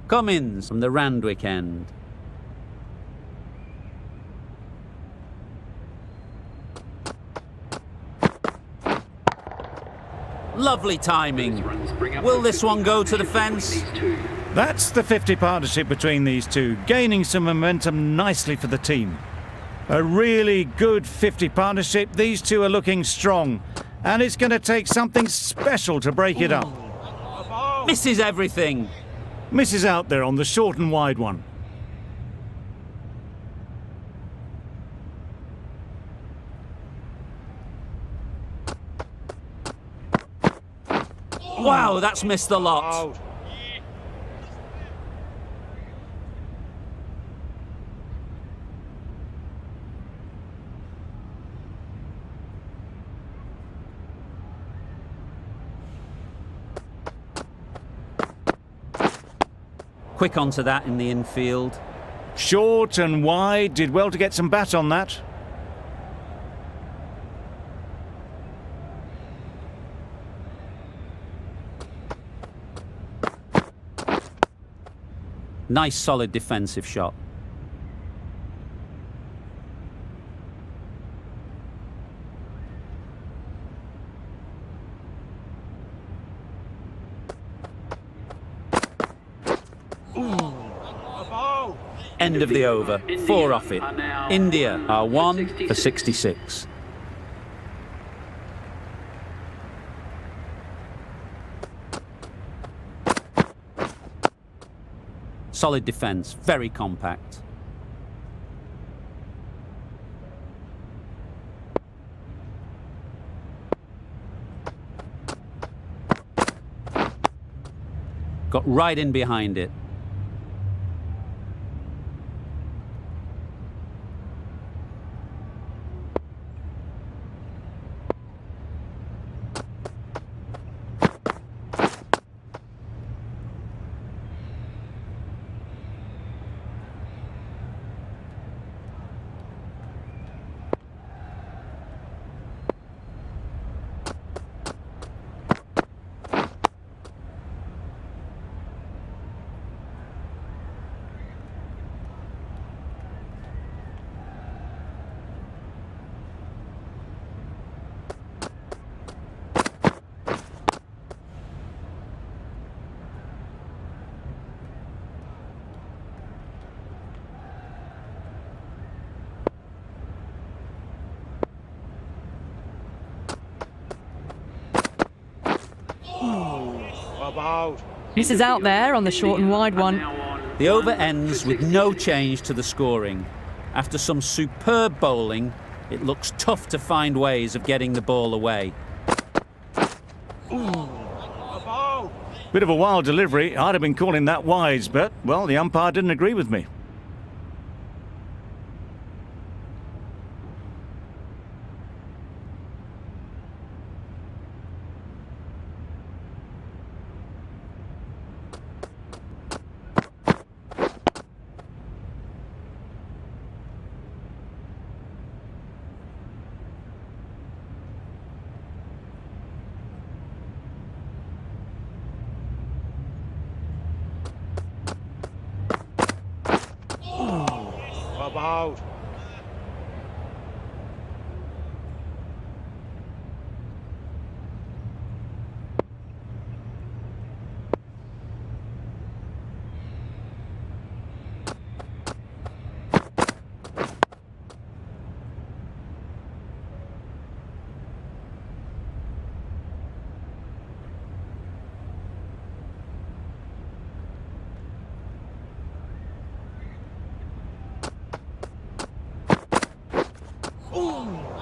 Cummins from the Randwick end. Lovely timing. Will this one go to the fence? That's the 50 partnership between these two, gaining some momentum nicely for the team. A really good 50 partnership. These two are looking strong, and it's going to take something special to break it up. Misses everything. Misses out there on the short and wide one. Wow, that's missed a lot. Quick onto that in the infield. Short and wide, did well to get some bat on that. Nice solid defensive shot. End of the over. 4 off it. India are 1 for 66. Solid defence, very compact. Got right in behind it. Misses out there on the short and wide one. The over ends with no change to the scoring. After some superb bowling, it looks tough to find ways of getting the ball away. Bit of a wild delivery. I'd have been calling that wise, but, well, the umpire didn't agree with me. About.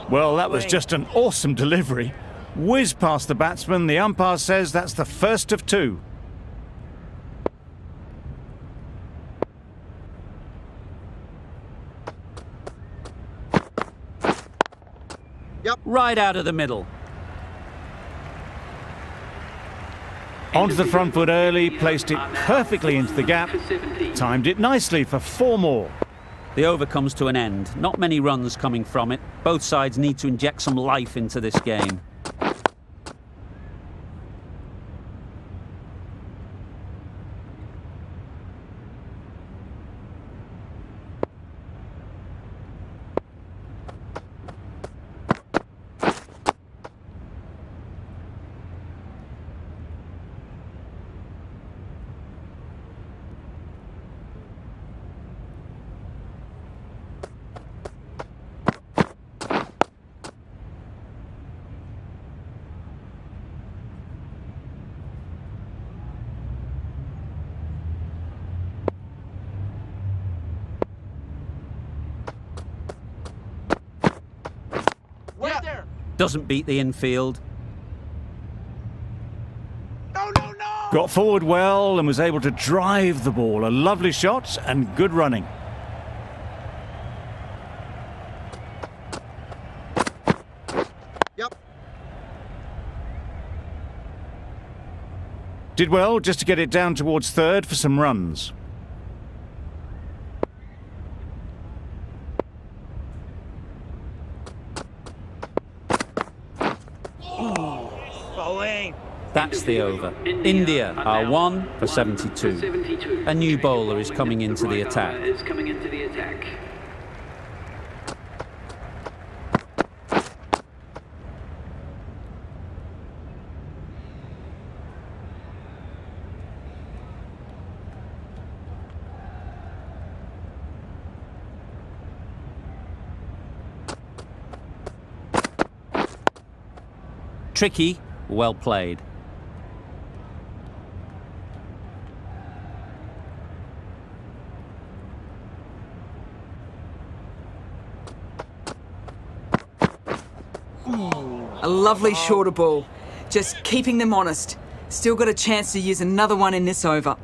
Well, that was just an awesome delivery. Whiz past the batsman. The umpire says that's the first of 2. Yep. Right out of the middle. Onto the front foot early, placed it perfectly into the gap. Timed it nicely for 4 more. The over comes to an end. Not many runs coming from it. Both sides need to inject some life into this game. Doesn't beat the infield. Got forward well and was able to drive the ball. A lovely shot and good running. Yep. Did well just to get it down towards third for some runs. That's the over. India are 1 for 72. A new bowler is coming into the attack. Tricky, well played. A lovely shorter ball. Just keeping them honest. Still got a chance to use another one in this over.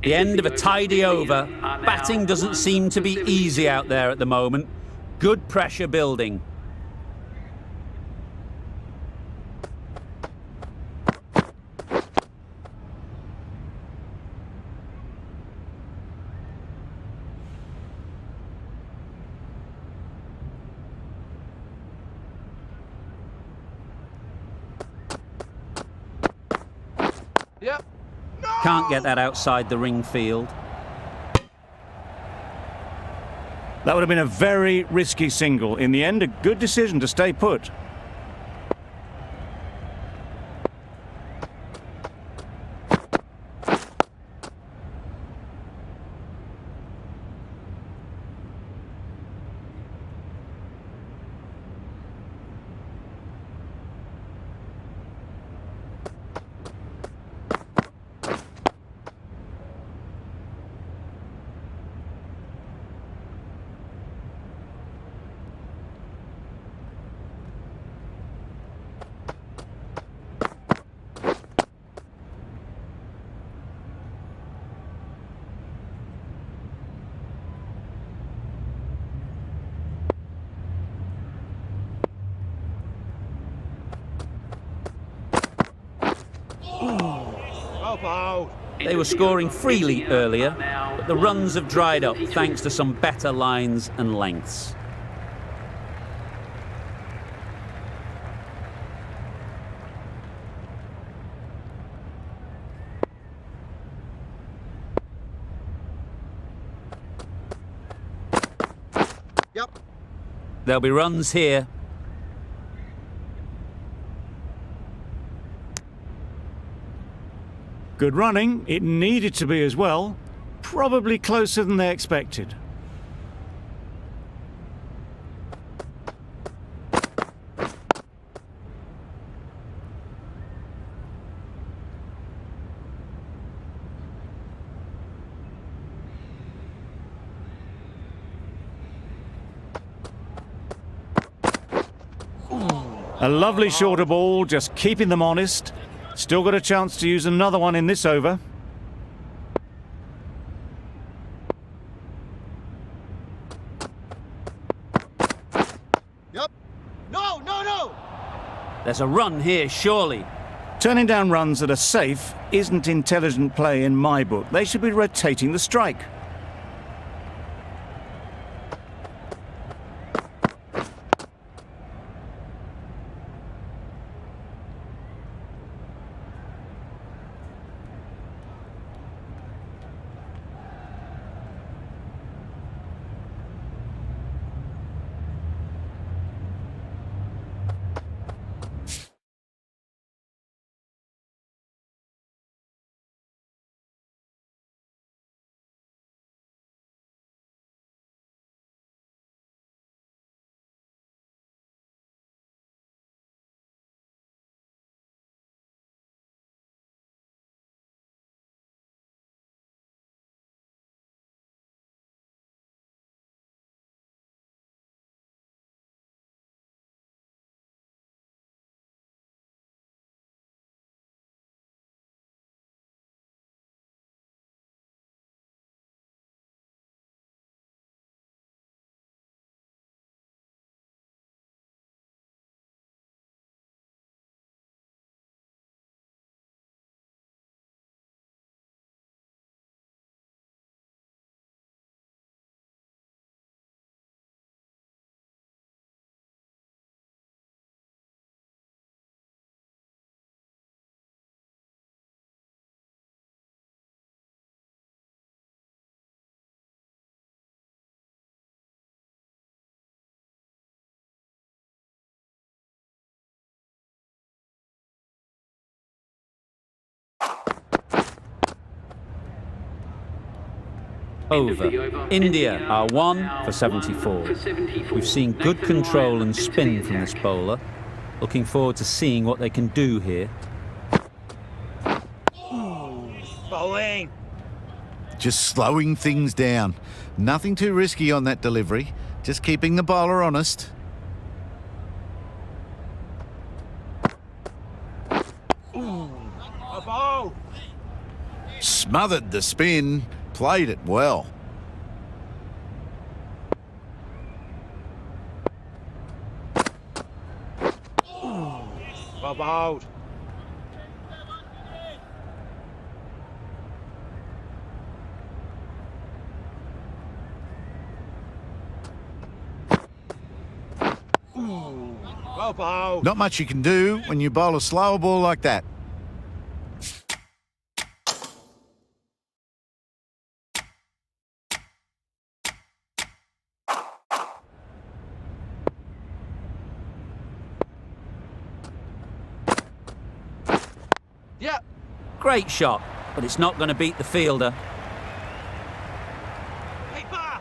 The end of a tidy over. Batting doesn't seem to be easy out there at the moment. Good pressure building. Yep. Can't get that outside the ring field. That would have been a very risky single. In the end, a good decision to stay put. They were scoring freely earlier, but the runs have dried up thanks to some better lines and lengths. Yep. There'll be runs here. Good running. It needed to be as well. Probably closer than they expected. A lovely shorter ball, just keeping them honest. Still got a chance to use another one in this over. Yep. No. There's a run here, surely. Turning down runs that are safe isn't intelligent play in my book. They should be rotating the strike. over. India are 1 for 74. We've seen good control and spin from this bowler. Looking forward to seeing what they can do here. Bowling. Just slowing things down. Nothing too risky on that delivery. Just keeping the bowler honest. A bow. Smothered the spin. Played it well. About. About. Not much you can do when you bowl a slower ball like that. Yeah. Great shot, but it's not going to beat the fielder. Paper.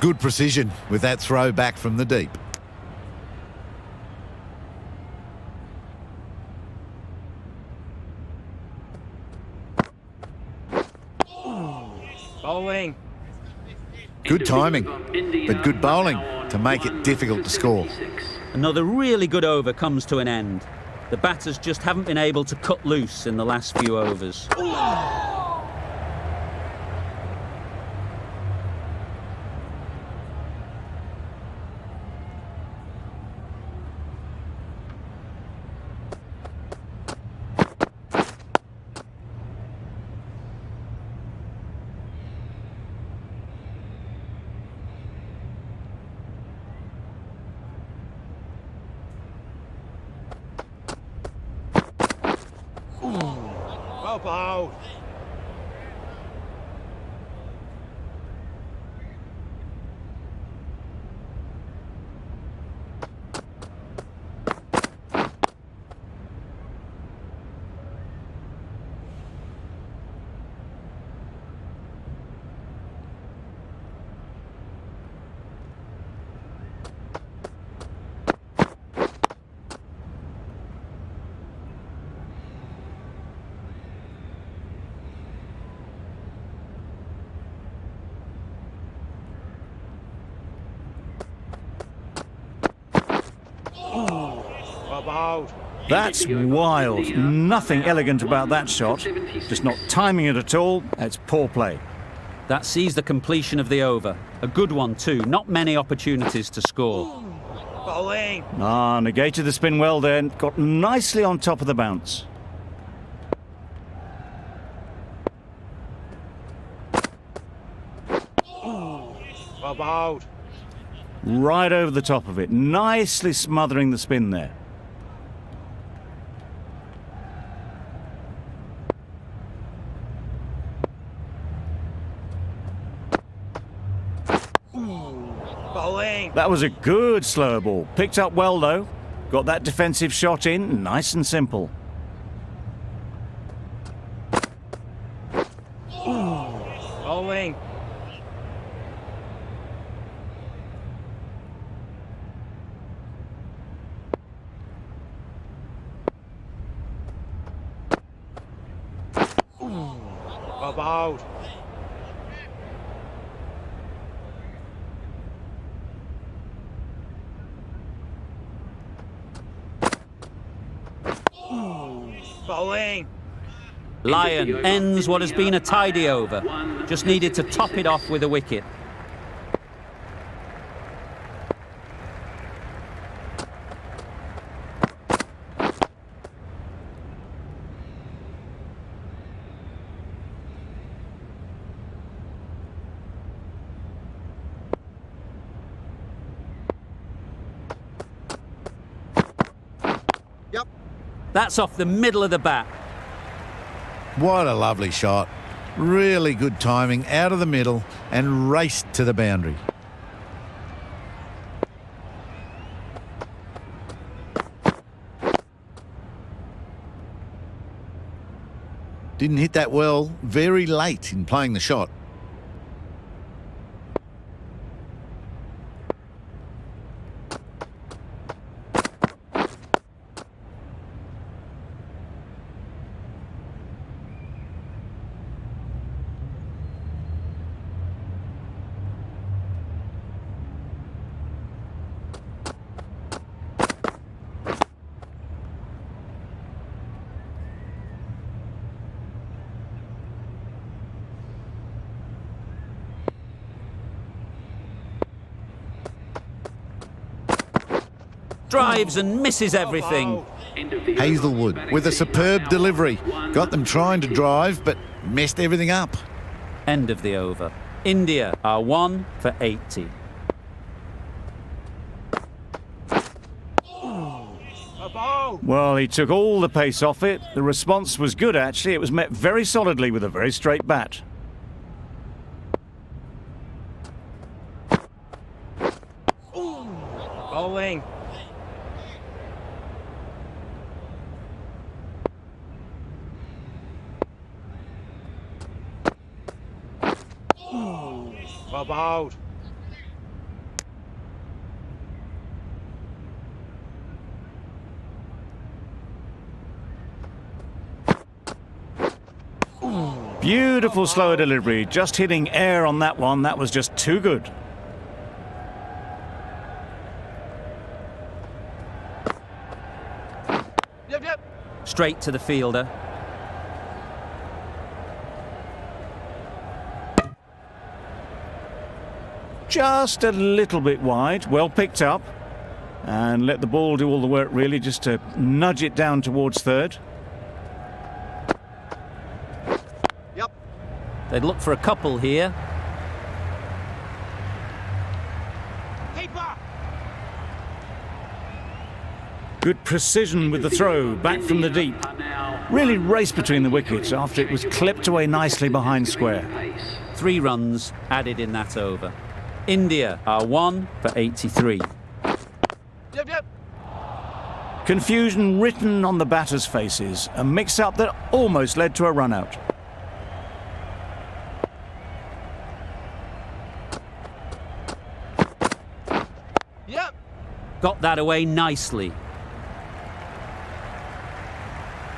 Good precision with that throw back from the deep. Bowling. Good timing, but good bowling to make it difficult to score. Another really good over comes to an end. The batters just haven't been able to cut loose in the last few overs. About. About. That's wild. Nothing elegant about that shot. Just not timing it at all. It's poor play. That sees the completion of the over. A good one too, not many opportunities to score. Bowling. Ah, negated the spin well there. Got nicely on top of the bounce. About. Right over the top of it. Nicely smothering the spin there. Bowling. That was a good slow ball. Picked up well though. Got that defensive shot in. Nice and simple. Bowling. About. Bowling. Lyon ends what has been a tidy over. Just needed to top it off with a wicket. Yep. That's off the middle of the bat. What a lovely shot. Really good timing out of the middle and raced to the boundary. Didn't hit that well, very late in playing the shot. Drives and misses everything. Hazelwood with a superb delivery. Got them trying to drive, but messed everything up. End of the over. India are 1 for 80. Well, he took all the pace off it. The response was good, actually. It was met very solidly with a very straight bat. Bowling. Bob out. Beautiful slower delivery. Just hitting air on that one. That was just too good. Yep. Straight to the fielder. Just a little bit wide. Well picked up. And let the ball do all the work, really, just to nudge it down towards third. Yep. They'd look for a couple here. Keeper. Good precision with the throw, back from the deep. Really raced between the wickets after it was clipped away nicely behind square. 3 runs added in that over. India are 1 for 83. Yep. Confusion written on the batters' faces. A mix-up that almost led to a run-out. Yep. Got that away nicely.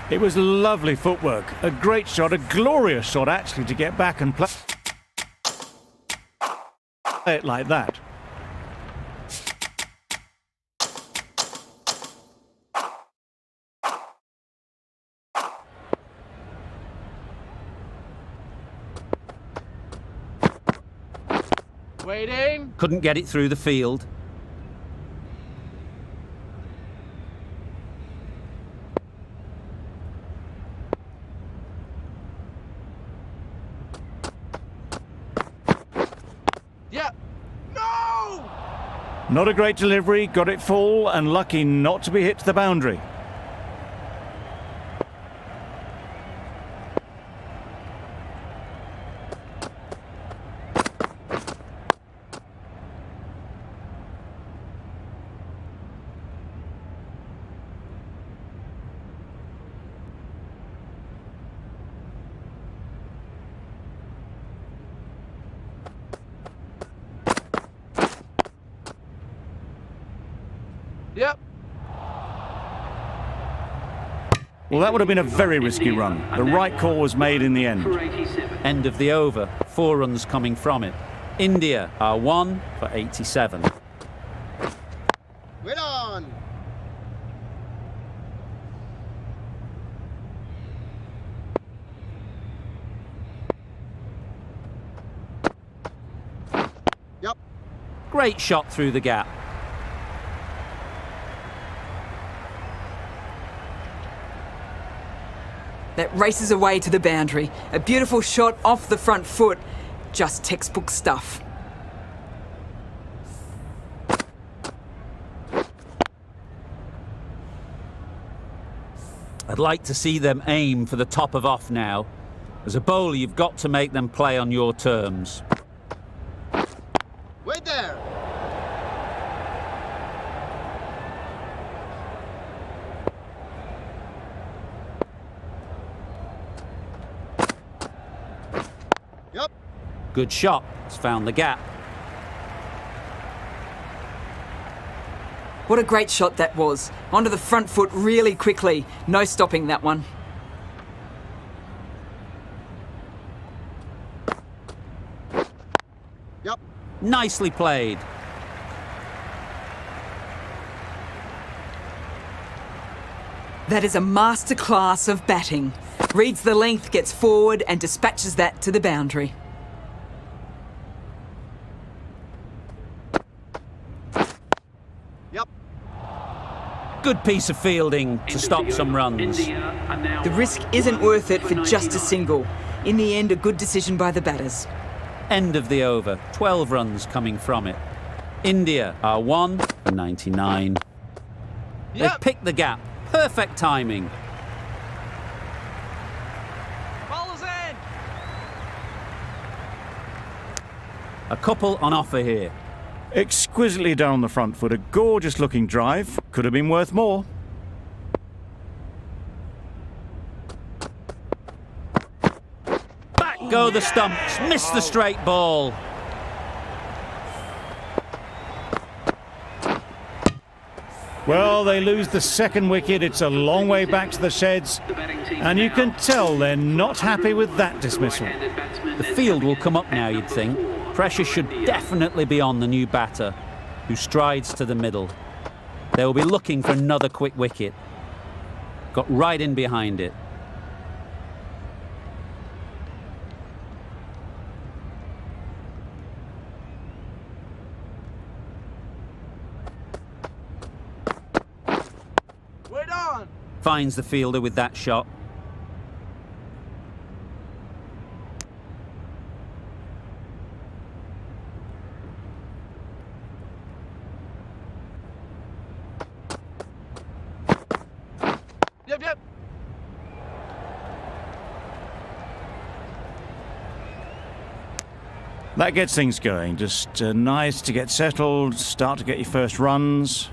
It was lovely footwork. A great shot, a glorious shot, actually, to get back and play it like that. Waiting. Couldn't get it through the field. Yep. No! Not a great delivery, got it full and lucky not to be hit to the boundary. Yep. Well, that would have been a very risky run. The right call was made in the end. End of the over. 4 runs coming from it. India are 1 for 87. Wait on. Yep. Great shot through the gap. That races away to the boundary. A beautiful shot off the front foot. Just textbook stuff. I'd like to see them aim for the top of off now. As a bowler, you've got to make them play on your terms. Wait there. Good shot. It's found the gap. What a great shot that was. Onto the front foot really quickly. No stopping that one. Yep. Nicely played. That is a masterclass of batting. Reads the length, gets forward and dispatches that to the boundary. Yep. Good piece of fielding to stop some runs. The risk isn't worth it for just a single. In the end, a good decision by the batters. End of the over. 12 runs coming from it. India are 1 for 99. They've Yep. picked the gap. Perfect timing. Ball is in. A couple on offer here. Exquisitely done on the front foot. A gorgeous looking drive. Could have been worth more. Back go the stumps. Missed the straight ball. Well, they lose the second wicket. It's a long way back to the sheds. And you can tell they're not happy with that dismissal. The field will come up now, you'd think. Pressure should definitely be on the new batter, who strides to the middle. They will be looking for another quick wicket. Got right in behind it. Wait on. Finds the fielder with that shot. Yep, yep. That gets things going. Just nice to get settled, start to get your first runs.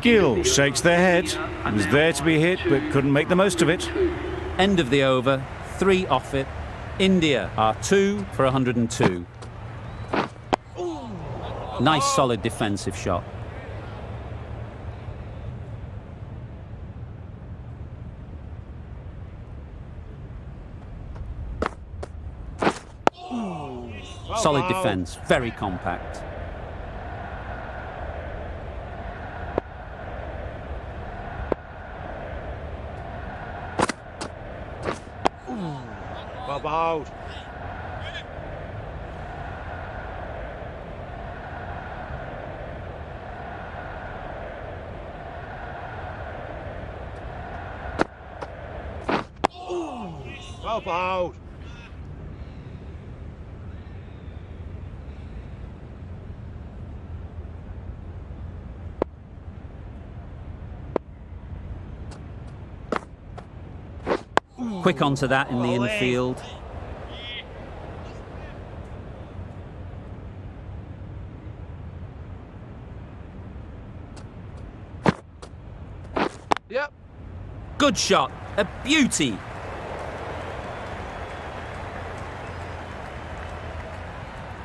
Gill shakes their head. He was there to be hit, but couldn't make the most of it. End of the over. 3 off it. India are 2 for 102. Nice solid defensive shot. Solid defence, very compact. Well bowled. Well bowled. Quick onto that in the infield. Yep. Good shot, a beauty.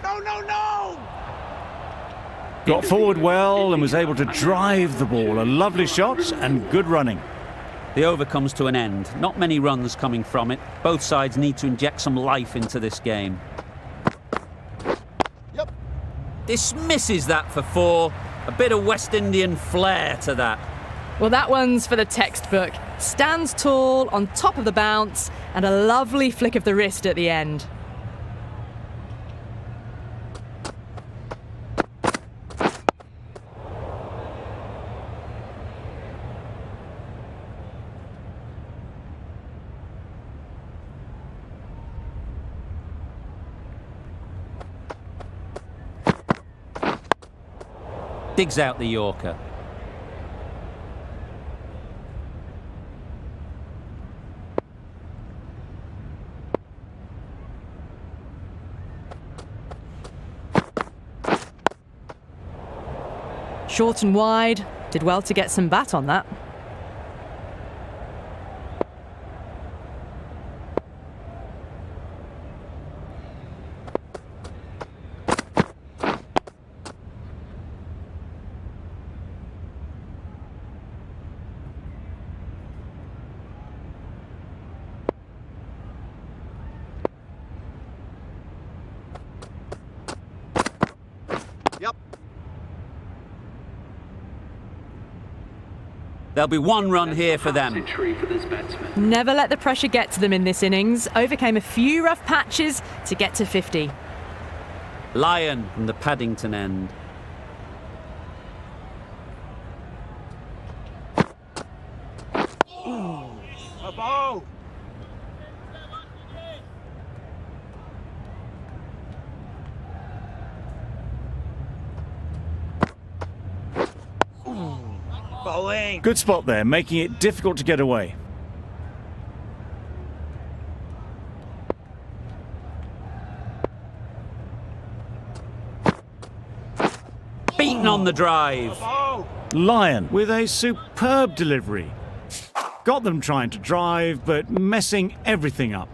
No, no, no! Got forward well and was able to drive the ball. A lovely shot and good running. The over comes to an end. Not many runs coming from it. Both sides need to inject some life into this game. Yep. Dismisses that for 4. A bit of West Indian flair to that. Well, that one's for the textbook. Stands tall, on top of the bounce, and a lovely flick of the wrist at the end. Digs out the Yorker. Short and wide, Did well to get some bat on that. Yep. There'll be one run here for them. Never let the pressure get to them in this innings. Overcame a few rough patches to get to 50. Lyon from the Paddington end. Up out. Bowling. Good spot there, making it difficult to get away. Beaten on the drive. Out. Lyon with a superb delivery. Got them trying to drive, but messing everything up.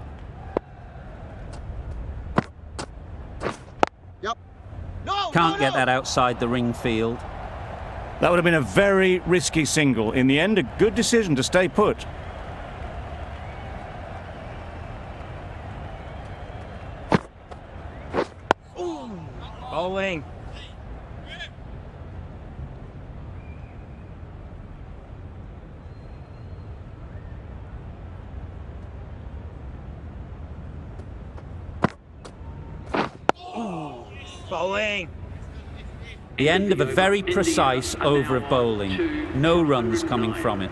Yep. No. Can't get that outside the ring field. That would have been a very risky single. In the end, a good decision to stay put. Bowling. Bowling. The end of a very precise over of bowling. No runs coming from it.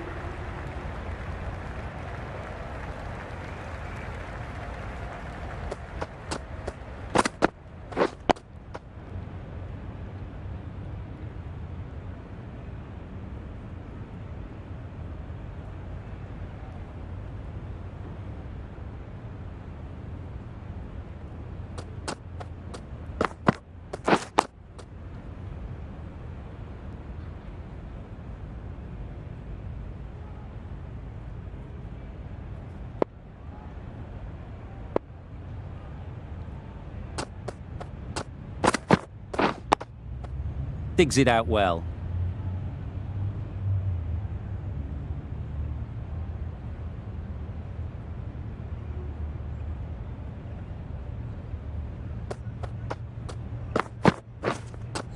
Digs it out well.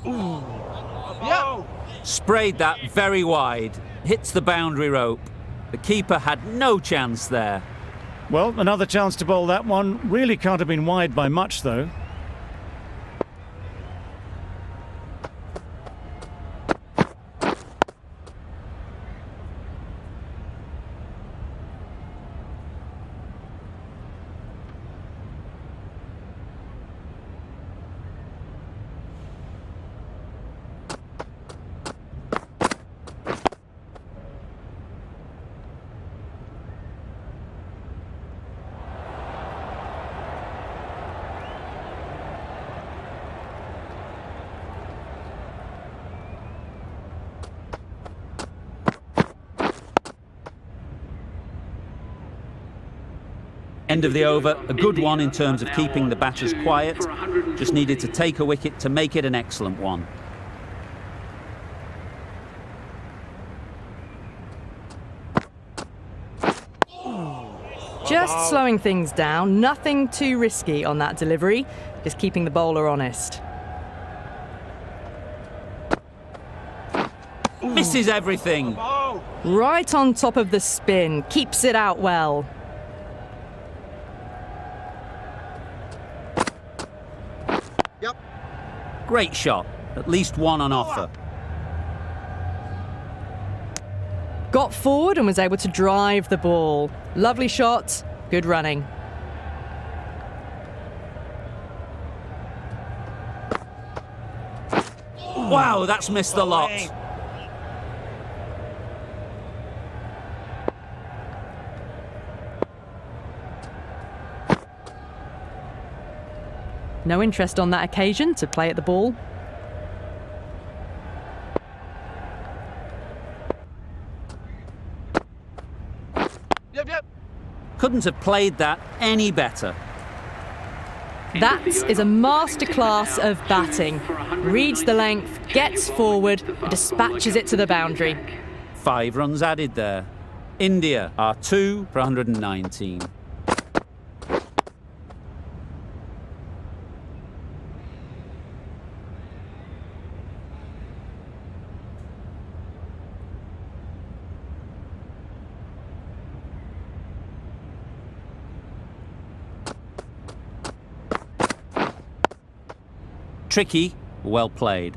Yeah. Sprayed that very wide. Hits the boundary rope. The keeper had no chance there. Well, another chance to bowl that one. Really can't have been wide by much, though. End of the over, a good one in terms of keeping the batters quiet. Just needed to take a wicket to make it an excellent one. Just slowing things down, nothing too risky on that delivery, just keeping the bowler honest. Misses everything. Out. Right on top of the spin, keeps it out well. Yep. Great shot, at least one on offer. Got forward and was able to drive the ball. Lovely shot, good running. Wow, that's missed the lot. No interest on that occasion to play at the ball. couldn't have played that any better. That is a masterclass of batting. Reads the length, gets forward, and dispatches it to the boundary. 5 runs added there. India are 2 for 119. Tricky, well played.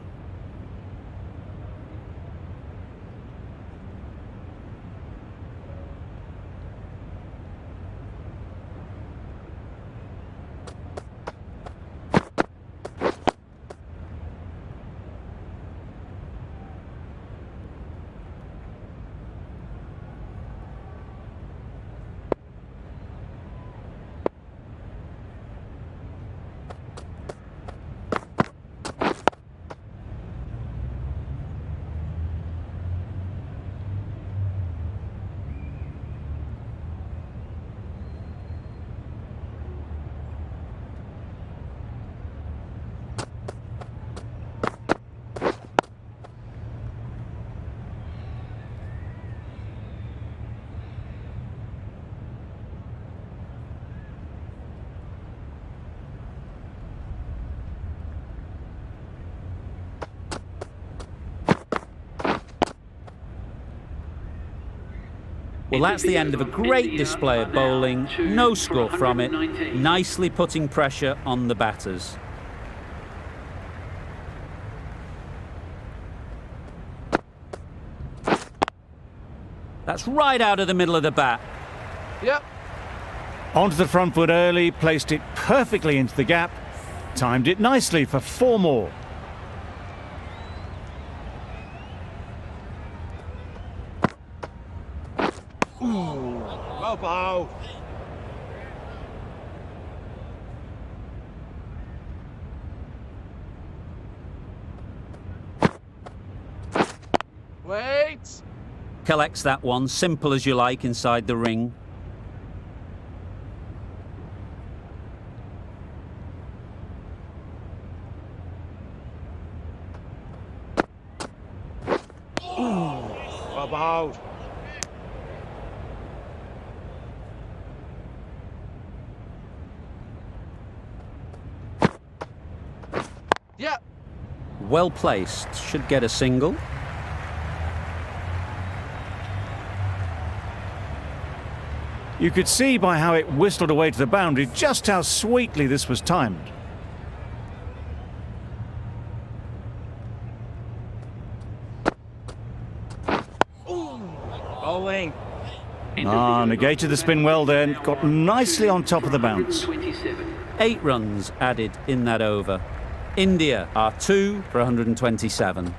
Well, that's the end of a great display of bowling. No score from it. Nicely putting pressure on the batters. That's right out of the middle of the bat. Yep. Onto the front foot early, placed it perfectly into the gap, timed it nicely for 4 more. Well bowled. Wait. Collects that one, simple as you like, inside the ring. Well bowled. Yep. Well placed, should get a single. You could see by how it whistled away to the boundary just how sweetly this was timed. Bowling. Negated the spin well there, and got nicely on top of the bounce. 8 runs added in that over. India are 2 for 127.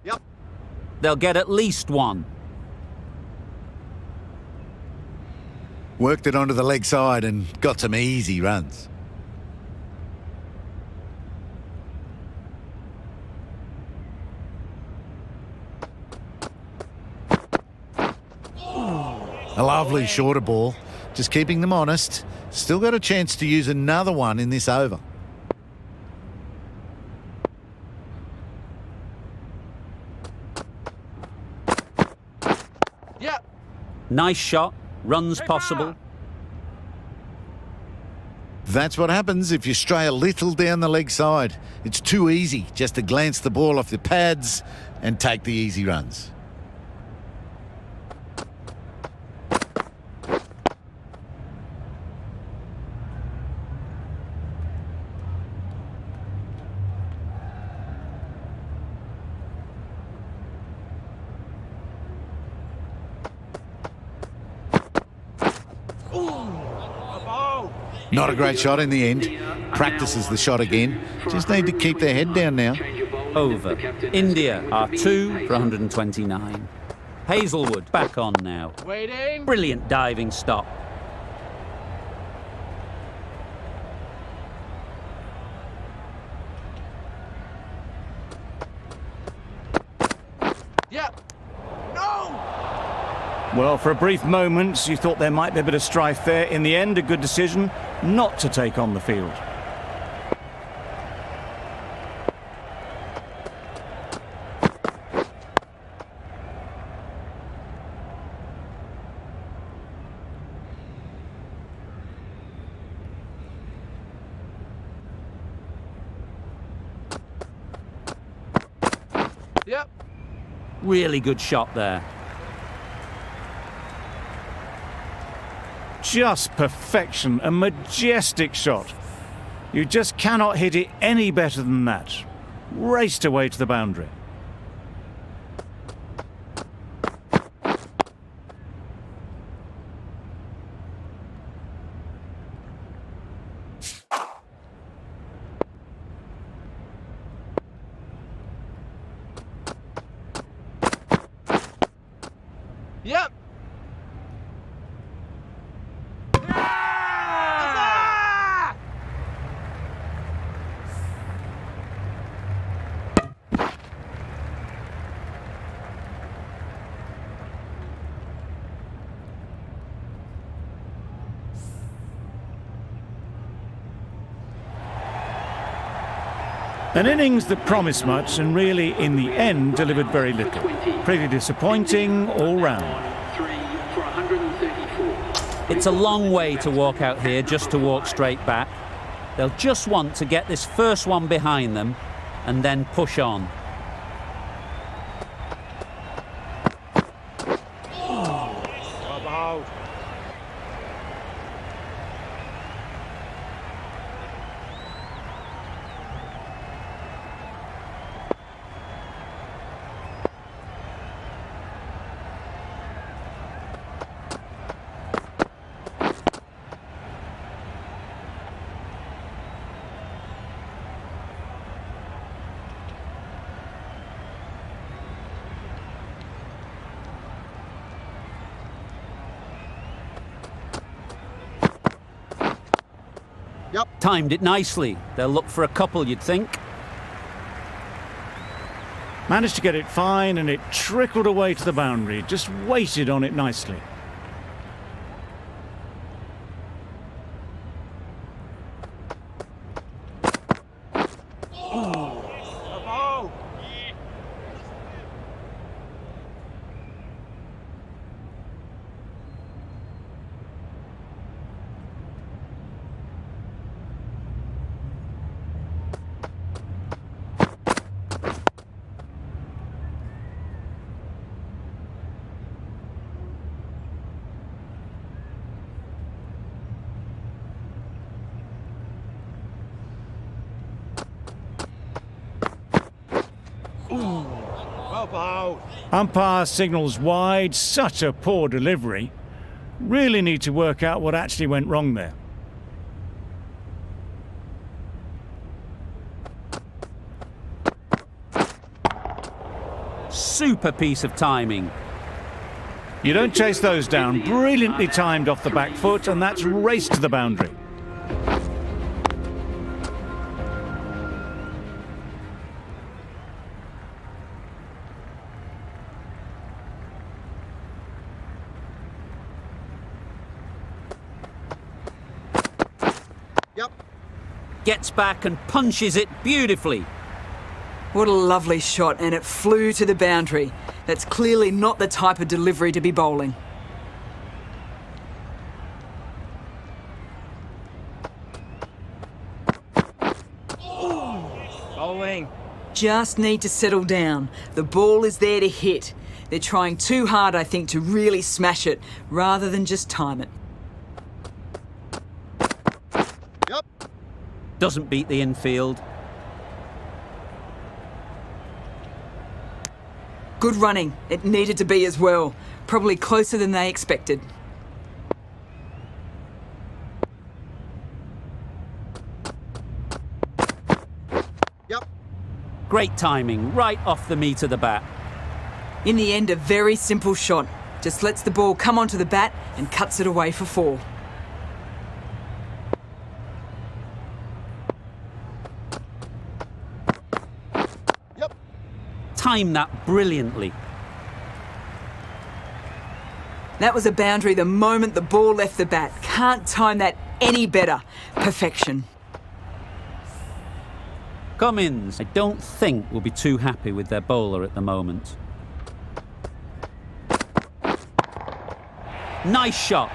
Yep. They'll get at least 1. Worked it onto the leg side and got some easy runs. A lovely shorter ball, just keeping them honest. Still got a chance to use another one in this over. Yep. Nice shot, runs possible. That's what happens if you stray a little down the leg side. It's too easy just to glance the ball off the pads and take the easy runs. Not a great shot in the end. Practices the shot again. Just need to keep their head down now. over. India are 2 for 129. Hazelwood back on now. Waiting. Brilliant diving stop. Yep. No! Well, for a brief moment, you thought there might be a bit of strife there. In the end, a good decision not to take on the field. Yep. Really good shot there. Just perfection, a majestic shot. You just cannot hit it any better than that. Raced away to the boundary. Yep. An innings that promised much and really, in the end, delivered very little. Pretty disappointing all round. 3 for 134. It's a long way to walk out here just to walk straight back. They'll just want to get this first one behind them and then push on. About. Timed it nicely. They'll look for a couple, you'd think. Managed to get it fine and it trickled away to the boundary. Just waited on it nicely. About. About. Umpire signals wide. Such a poor delivery. Really need to work out what actually went wrong there. Super piece of timing. You don't chase those down. Brilliantly timed off the back foot, and that's raced to the boundary. Gets back and punches it beautifully. What a lovely shot, and it flew to the boundary. That's clearly not the type of delivery to be bowling. Bowling. Just need to settle down. The ball is there to hit. They're trying too hard, I think, to really smash it, rather than just time it. Doesn't beat the infield. Good running. It needed to be as well. Probably closer than they expected. Great timing, right off the meat of the bat. In the end, a very simple shot. Just lets the ball come onto the bat and cuts it away for 4. Timed that brilliantly. That was a boundary the moment the ball left the bat. Can't time that any better. Perfection. Cummins, I don't think will be too happy with their bowler at the moment. Nice shot.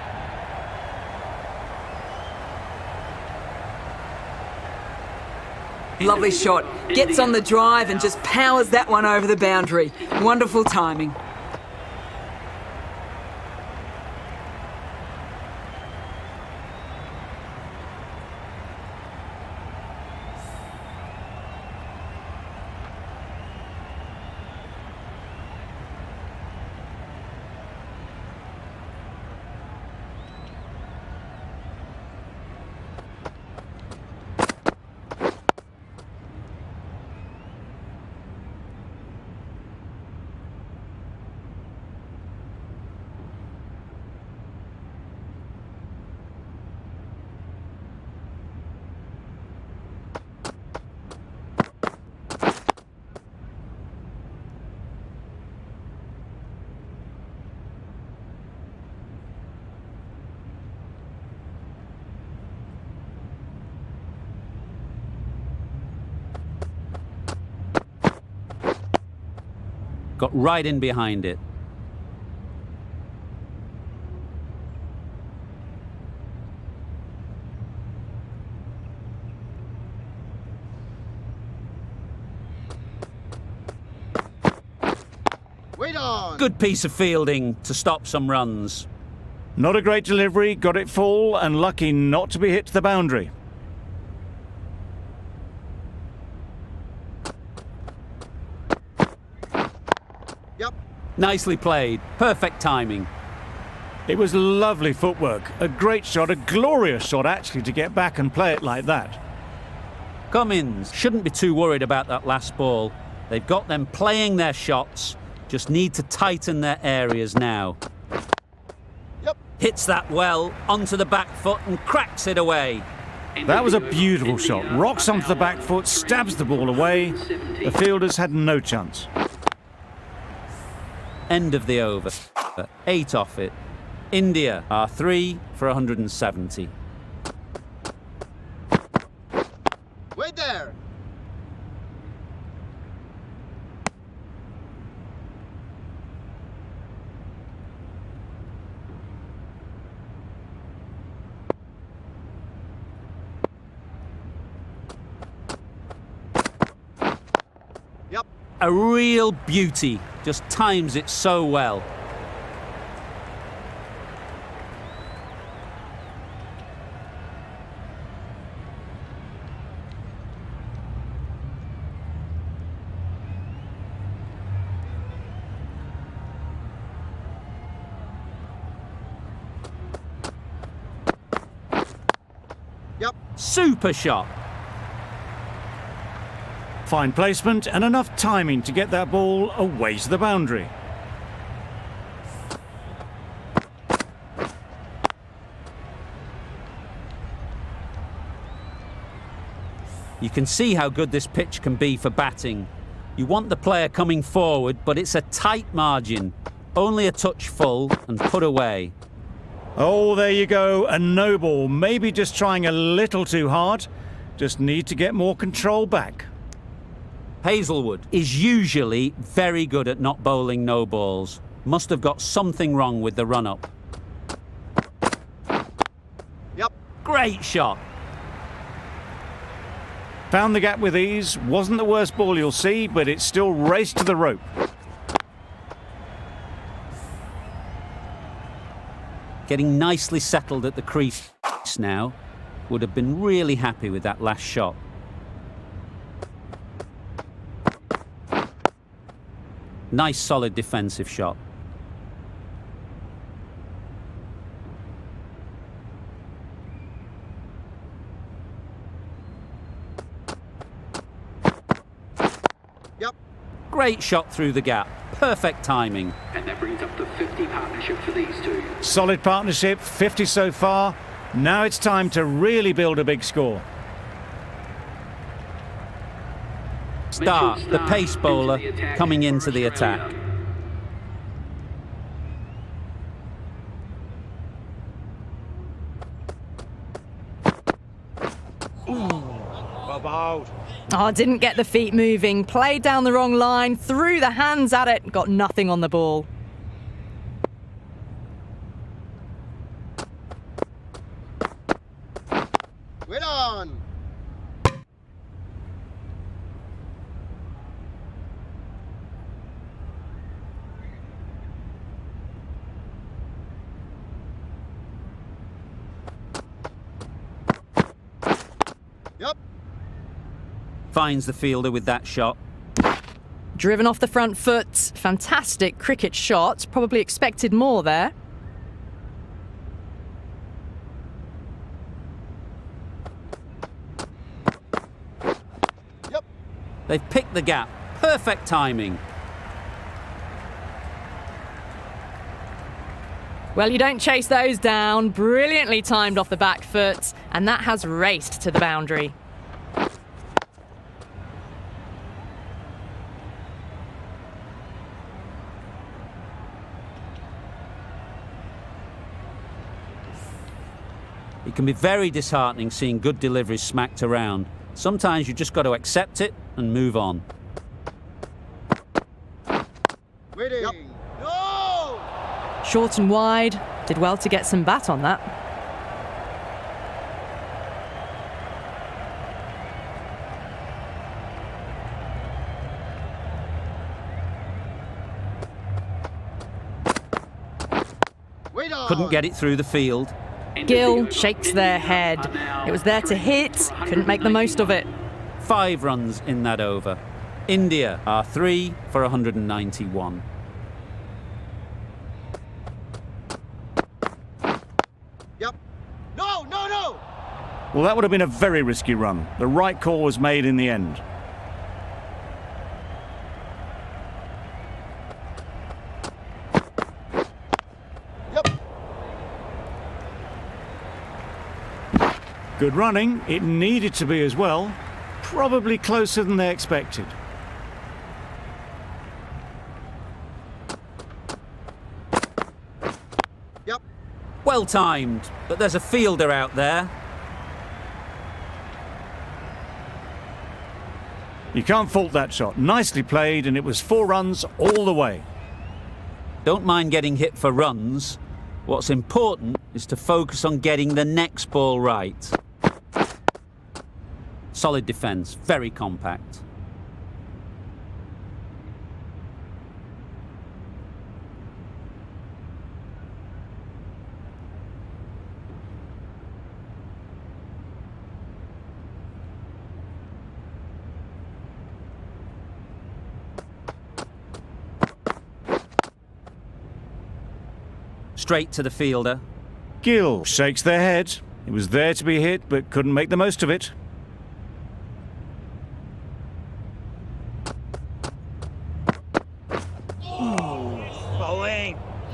Lovely shot. Gets on the drive and just powers that one over the boundary. Wonderful timing. Got right in behind it. Wait on. Good piece of fielding to stop some runs. Not a great delivery, got it full and lucky not to be hit to the boundary. Nicely played. Perfect timing. It was lovely footwork, a great shot, a glorious shot actually to get back and play it like that. Cummins shouldn't be too worried about that last ball. They've got them playing their shots, just need to tighten their areas now. Hits that well, onto the back foot and cracks it away. That was a beautiful shot. Rocks onto the back foot, stabs the ball away. The fielders had no chance. End of the over. 8 off it. India are 3 for 170. Wait there. A real beauty. Just times it so well. Super shot. Fine placement and enough timing to get that ball away to the boundary. You can see how good this pitch can be for batting. You want the player coming forward, but it's a tight margin. Only a touch full and put away. Oh, there you go, a no ball. Maybe just trying a little too hard. Just need to get more control back. Hazelwood is usually very good at not bowling no balls. Must have got something wrong with the run-up. Great shot. Found the gap with ease. Wasn't the worst ball you'll see, but it still raced to the rope. Getting nicely settled at the crease now. Would have been really happy with that last shot. Nice solid defensive shot. Great shot through the gap. Perfect timing. And that brings up the 50 partnership for these two. Solid partnership, 50 so far. Now it's time to really build a big score. Start, the pace bowler, coming into the attack. Oh, didn't get the feet moving. Played down the wrong line, threw the hands at it, got nothing on the ball. Wait on. Yep. Finds the fielder with that shot. Driven off the front foot. Fantastic cricket shot. Probably expected more there. Yep. They've picked the gap. Perfect timing. Well, you don't chase those down. Brilliantly timed off the back foot, and that has raced to the boundary. It can be very disheartening seeing good deliveries smacked around. Sometimes you just got to accept it and move on. Waiting. Yep. No! Short and wide. Did well to get some bat on that. Wait on. Couldn't get it through the field. Gill shakes their head. It was there to hit, couldn't make the most of it. 5 runs in that over. India are 3 for 191. Yep. No, no, no! Well, that would have been a very risky run. The right call was made in the end. Yep. Good running. It needed to be as well. Probably closer than they expected. Yep. Well timed, but there's a fielder out there. You can't fault that shot. Nicely played, and it was 4 runs all the way. Don't mind getting hit for runs. What's important is to focus on getting the next ball right. Solid defence, very compact. Straight to the fielder. Gill shakes their head. It was there to be hit, but couldn't make the most of it.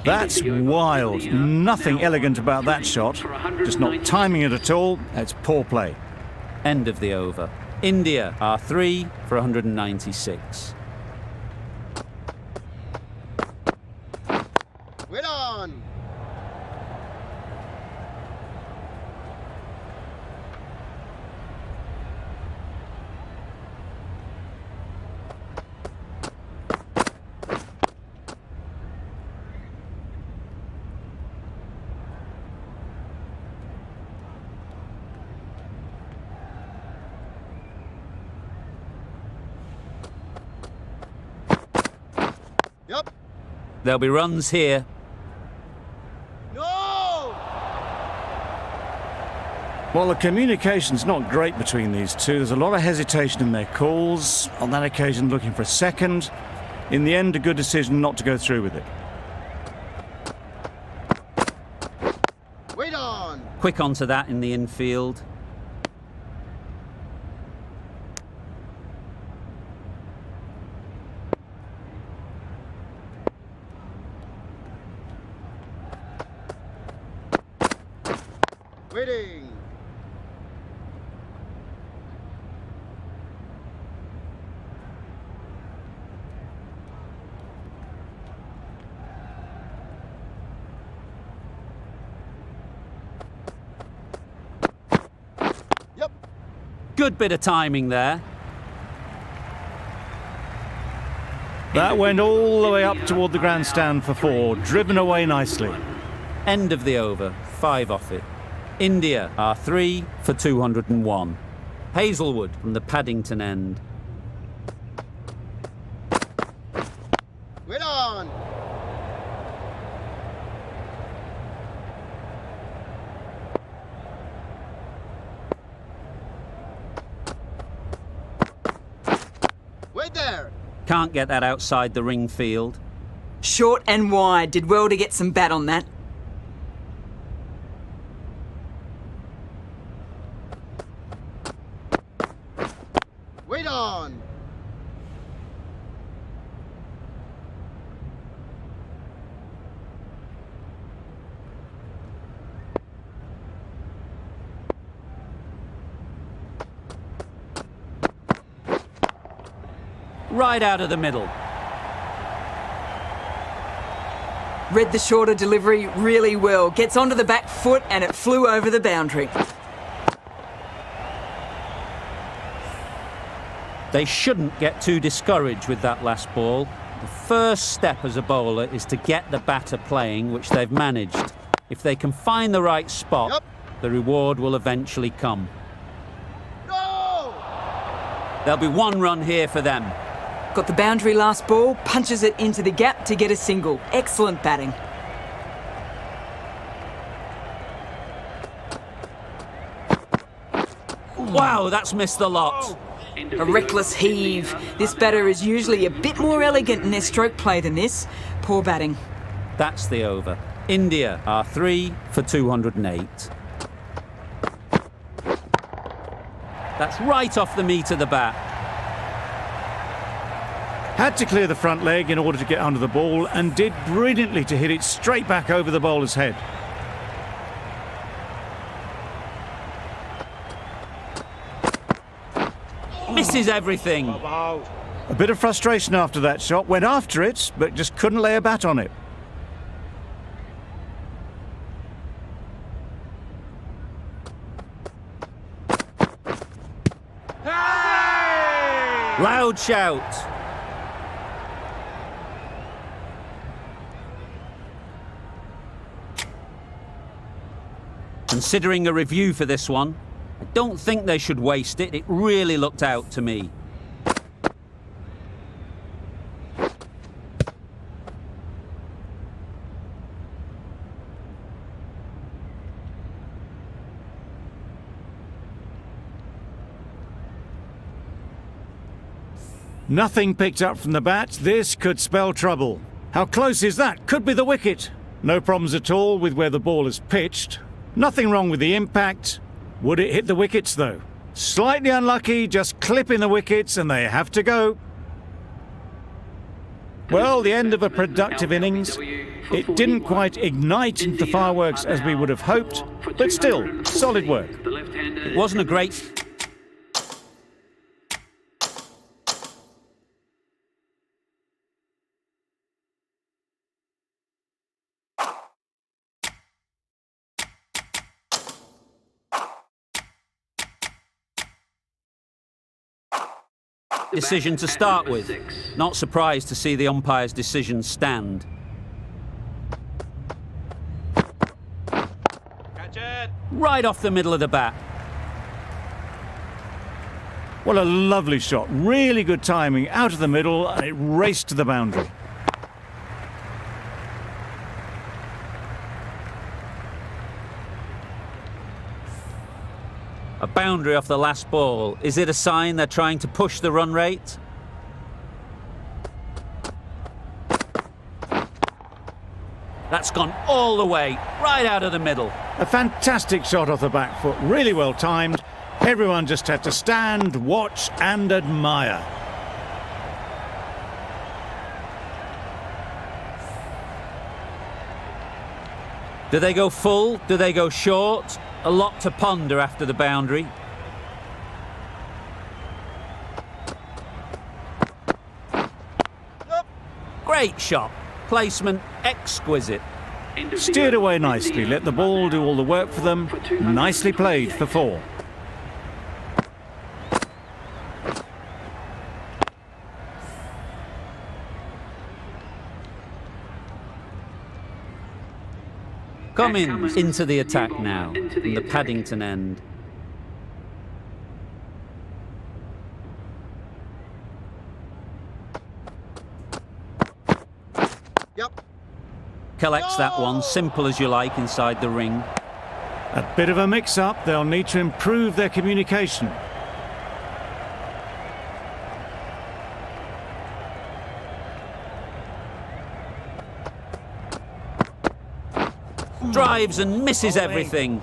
That's wild. Nothing elegant about that shot. Just not timing it at all. That's poor play. End of the over. India are 3 for 196. Wait on. Yep. There'll be runs here. No! Well, the communication's not great between these two. There's a lot of hesitation in their calls. On that occasion, looking for a second. In the end, a good decision not to go through with it. Wait on. Quick onto that in the infield. Waiting. Yep. Good bit of timing there. That went all the way up toward the grandstand for 4, driven away nicely. End of the over, 5 off it. India are 3 for 201. Hazelwood from the Paddington end. Wait on. Wait there. Can't get that outside the ring field. Short and wide. Did well to get some bat on that. Wait on. Right out of the middle. Read the shorter delivery really well. Gets onto the back foot and it flew over the boundary. They shouldn't get too discouraged with that last ball. The first step as a bowler is to get the batter playing, which they've managed. If they can find the right spot, Yep. the reward will eventually come. No! There'll be 1 run here for them. Got the boundary last ball, punches it into the gap to get a single. Excellent batting. Wow, that's missed the lot. A reckless heave. This batter is usually a bit more elegant in their stroke play than this. Poor batting. That's the over. India are 3 for 208. That's right off the meat of the bat. Had to clear the front leg in order to get under the ball and did brilliantly to hit it straight back over the bowler's head. Misses everything. A bit of frustration after that shot, went after it, but just couldn't lay a bat on it. Loud shout. Considering a review for this one, I don't think they should waste it. It really looked out to me. Nothing picked up from the bat. This could spell trouble. How close is that? Could be the wicket. No problems at all with where the ball is pitched. Nothing wrong with the impact. Would it hit the wickets though? Slightly unlucky, just clipping the wickets and they have to go. Well, the end of a productive innings. It didn't quite ignite the fireworks as we would have hoped, but still, solid work. It wasn't a great... decision to start with. Not surprised to see the umpire's decision stand. Right off the middle of the bat. What a lovely shot. Really good timing. Out of the middle and it raced to the boundary. A boundary off the last ball. Is it a sign they're trying to push the run rate? That's gone all the way, right out of the middle. A fantastic shot off the back foot. Really well timed. Everyone just had to stand, watch and admire. Do they go full? Do they go short? A lot to ponder after the boundary. Great shot. Placement exquisite. Steered away nicely, let the ball do all the work for them. Nicely played for 4. Cummins into the attack now, from the Paddington end. Yep. Collects that one, simple as you like, inside the ring. A bit of a mix-up, they'll need to improve their communication. Drives and misses everything.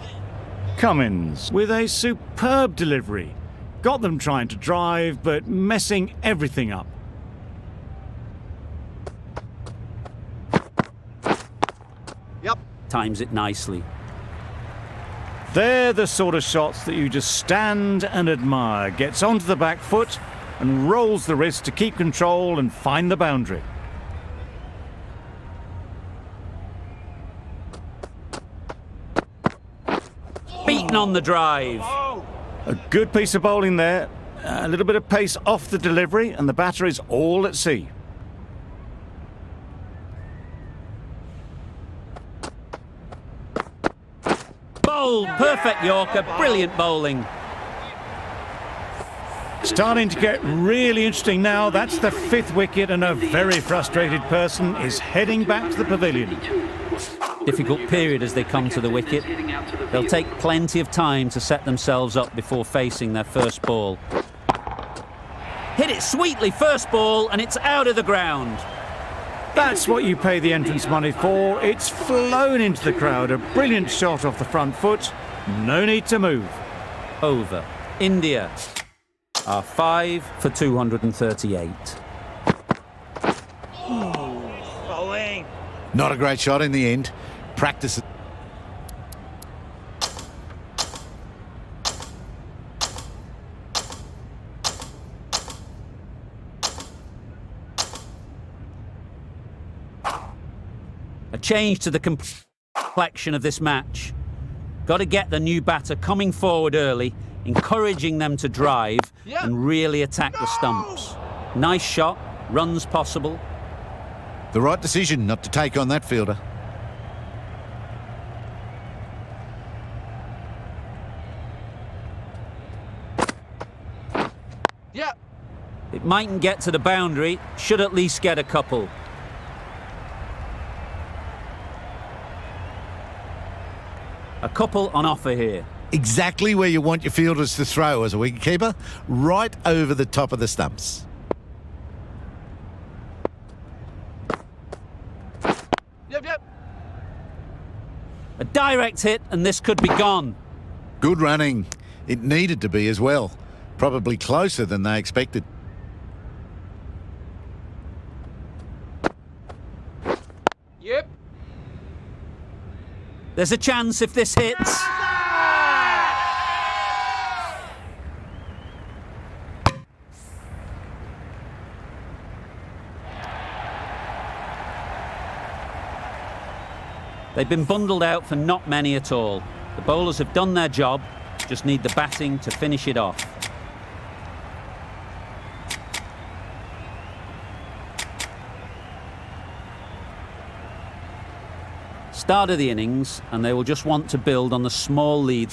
Cummins with a superb delivery. Got them trying to drive, but messing everything up. Yep. Times it nicely. They're the sort of shots that you just stand and admire. Gets onto the back foot and rolls the wrist to keep control and find the boundary. Beaten on the drive. A good piece of bowling there. A little bit of pace off the delivery, and the batter is all at sea. Bowled, perfect Yorker, brilliant bowling. Starting to get really interesting now. That's the 5th wicket, and a very frustrated person is heading back to the pavilion. Difficult period as they come to the wicket. They'll take plenty of time to set themselves up before facing their first ball. Hit it sweetly, first ball, and it's out of the ground. That's what you pay the entrance money for. It's flown into the crowd. A brilliant shot off the front foot. No need to move. Over. India are 5 for 238. Not a great shot in the end. Practice it. A change to the complexion of this match. Got to get the new batter coming forward early, encouraging them to drive and really attack the stumps. Nice shot, runs possible. The right decision not to take on that fielder. Yep. It mightn't get to the boundary, should at least get a couple. A couple on offer here. Exactly where you want your fielders to throw as a wicketkeeper, right over the top of the stumps. Yep. A direct hit and this could be gone. Good running. It needed to be as well. Probably closer than they expected. Yep. There's a chance if this hits. They've been bundled out for not many at all. The bowlers have done their job, just need the batting to finish it off. Start of the innings, and they will just want to build on the small lead.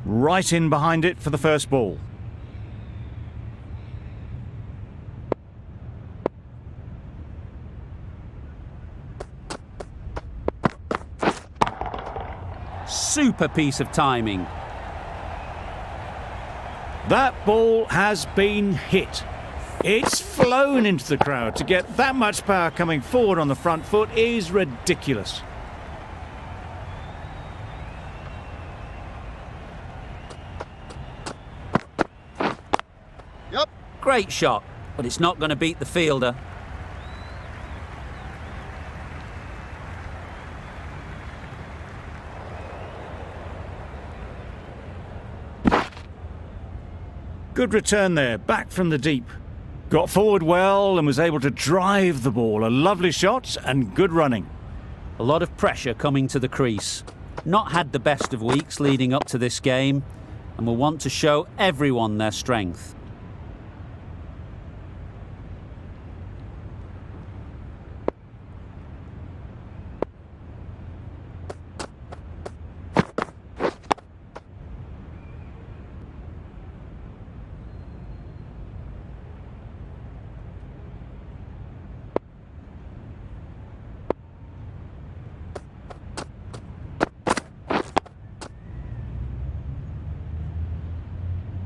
Right in behind it for the first ball. super piece of timing. That ball has been hit. It's flown into the crowd. To get that much power coming forward on the front foot is ridiculous. Yep. Great shot, but it's not going to beat the fielder. Good return there, back from the deep. Got forward well and was able to drive the ball. A lovely shot and good running. A lot of pressure coming to the crease. Not had the best of weeks leading up to this game, and will want to show everyone their strength.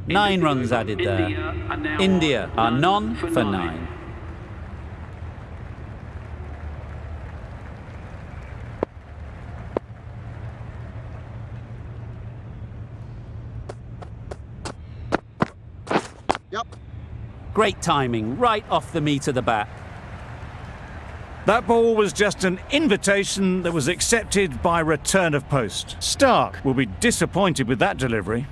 Nine runs added there. India are none for 9. Yep. Great timing, right off the meat of the bat. That ball was just an invitation that was accepted by return of post. Stark will be disappointed with that delivery.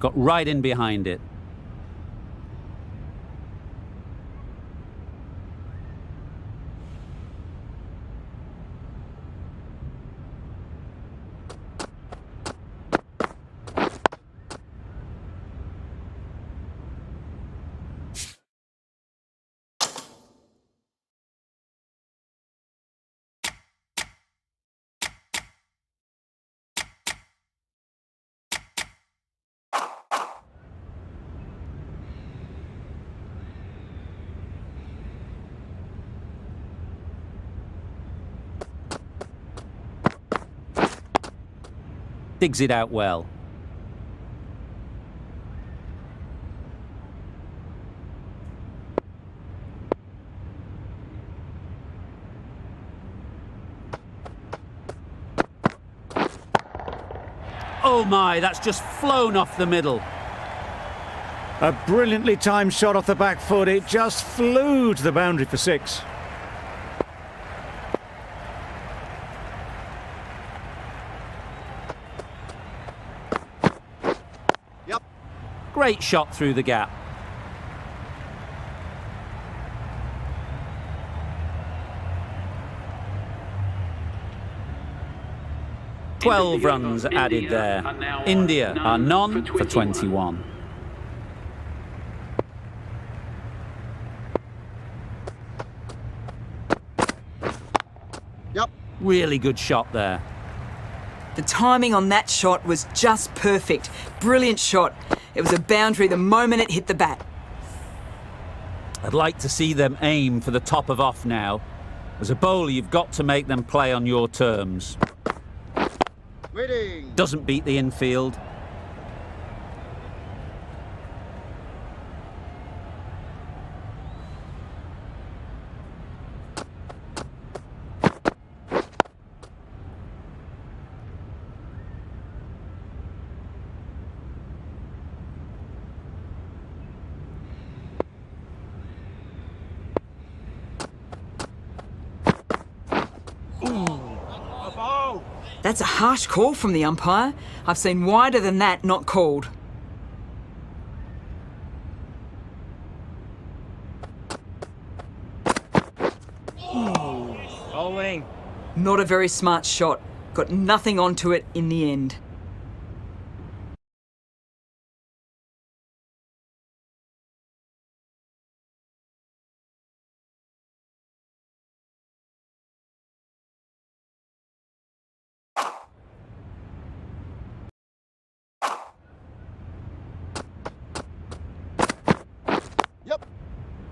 Got right in behind it. Digs it out well. Oh my, that's just flown off the middle. A brilliantly timed shot off the back foot. It just flew to the boundary for 6. Great shot through the gap. Twelve runs added there. India are none for 21. Yep. Really good shot there. The timing on that shot was just perfect. Brilliant shot. It was a boundary the moment it hit the bat. I'd like to see them aim for the top of off now. As a bowler, you've got to make them play on your terms. Waiting. Doesn't beat the infield. That's a harsh call from the umpire. I've seen wider than that not called. Bowling. Not a very smart shot. Got nothing onto it in the end.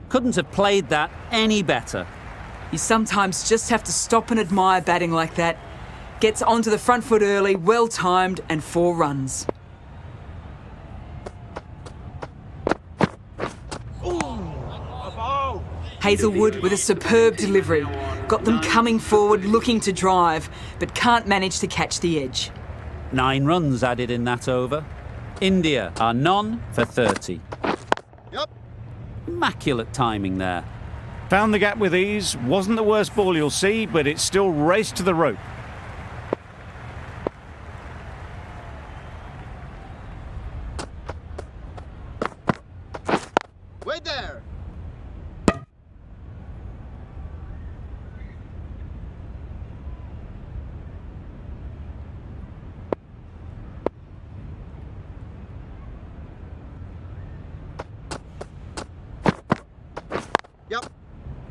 Couldn't have played that any better. You sometimes just have to stop and admire batting like that. Gets onto the front foot early, well timed, and 4 runs. Hazelwood with a superb delivery. Got them coming forward, looking to drive, but can't manage to catch the edge. 9 runs added in that over. India are none for 30. Yep. Immaculate timing there. Found the gap with ease. Wasn't the worst ball you'll see, but it still raced to the rope. Wait there. Yep.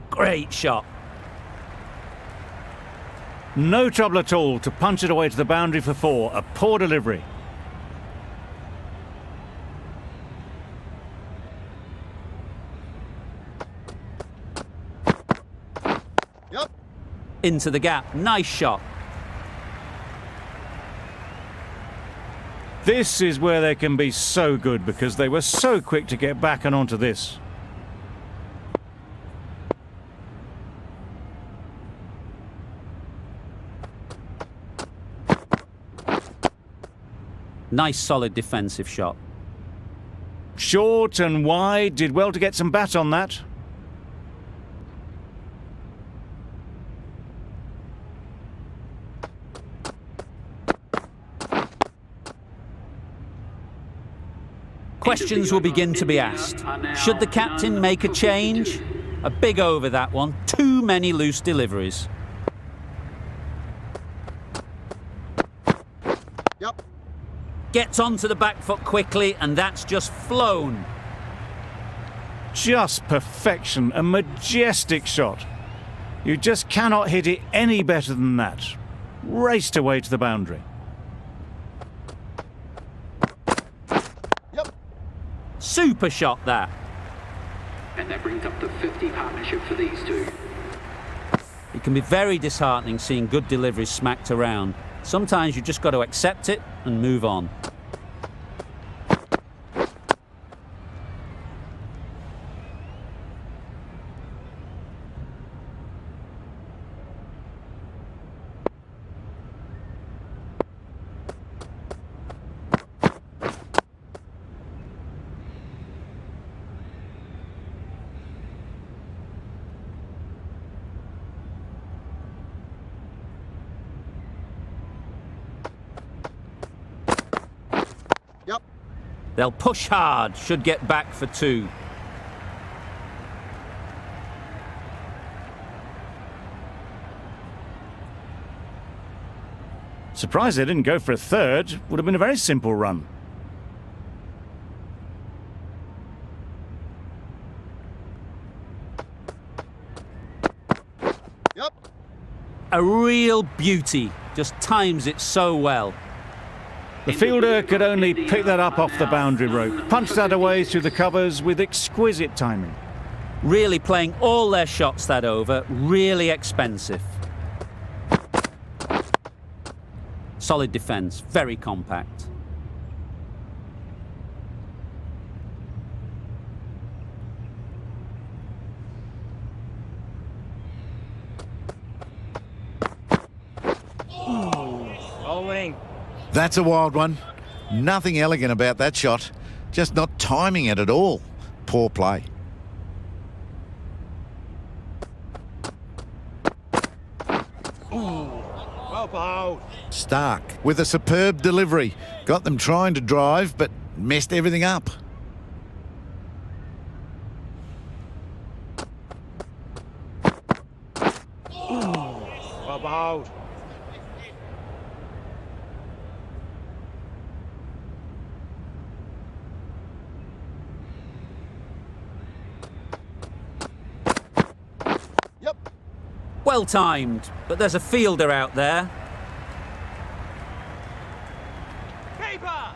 Great shot. No trouble at all to punch it away to the boundary for 4. A poor delivery. Yep. Into the gap. Nice shot. This is where they can be so good because they were so quick to get back and onto this. Nice solid defensive shot. Short and wide, did well to get some bat on that. Questions will begin to be asked. Should the captain make a change? A big over that one. Too many loose deliveries. Yep. Gets onto the back foot quickly, and that's just flown. Just perfection, a majestic shot. You just cannot hit it any better than that. Raced away to the boundary. Yep. Super shot that. And that brings up the 50 partnership for these 2. It can be very disheartening seeing good deliveries smacked around. Sometimes you just got to accept it and move on. Yep. They'll push hard, should get back for 2. Surprised they didn't go for a 3rd. Would have been a very simple run. Yep. A real beauty. Just times it so well. The fielder could only pick that up off the boundary rope. Punched that away through the covers with exquisite timing. Really playing all their shots that over. Really expensive. Solid defence. Very compact. Rolling. That's a wild one. Nothing elegant about that shot. Just not timing it at all. Poor play. Well bowled. Stark with a superb delivery. Got them trying to drive, but messed everything up. Well bowled. Yep. Well timed, but there's a fielder out there. Keeper.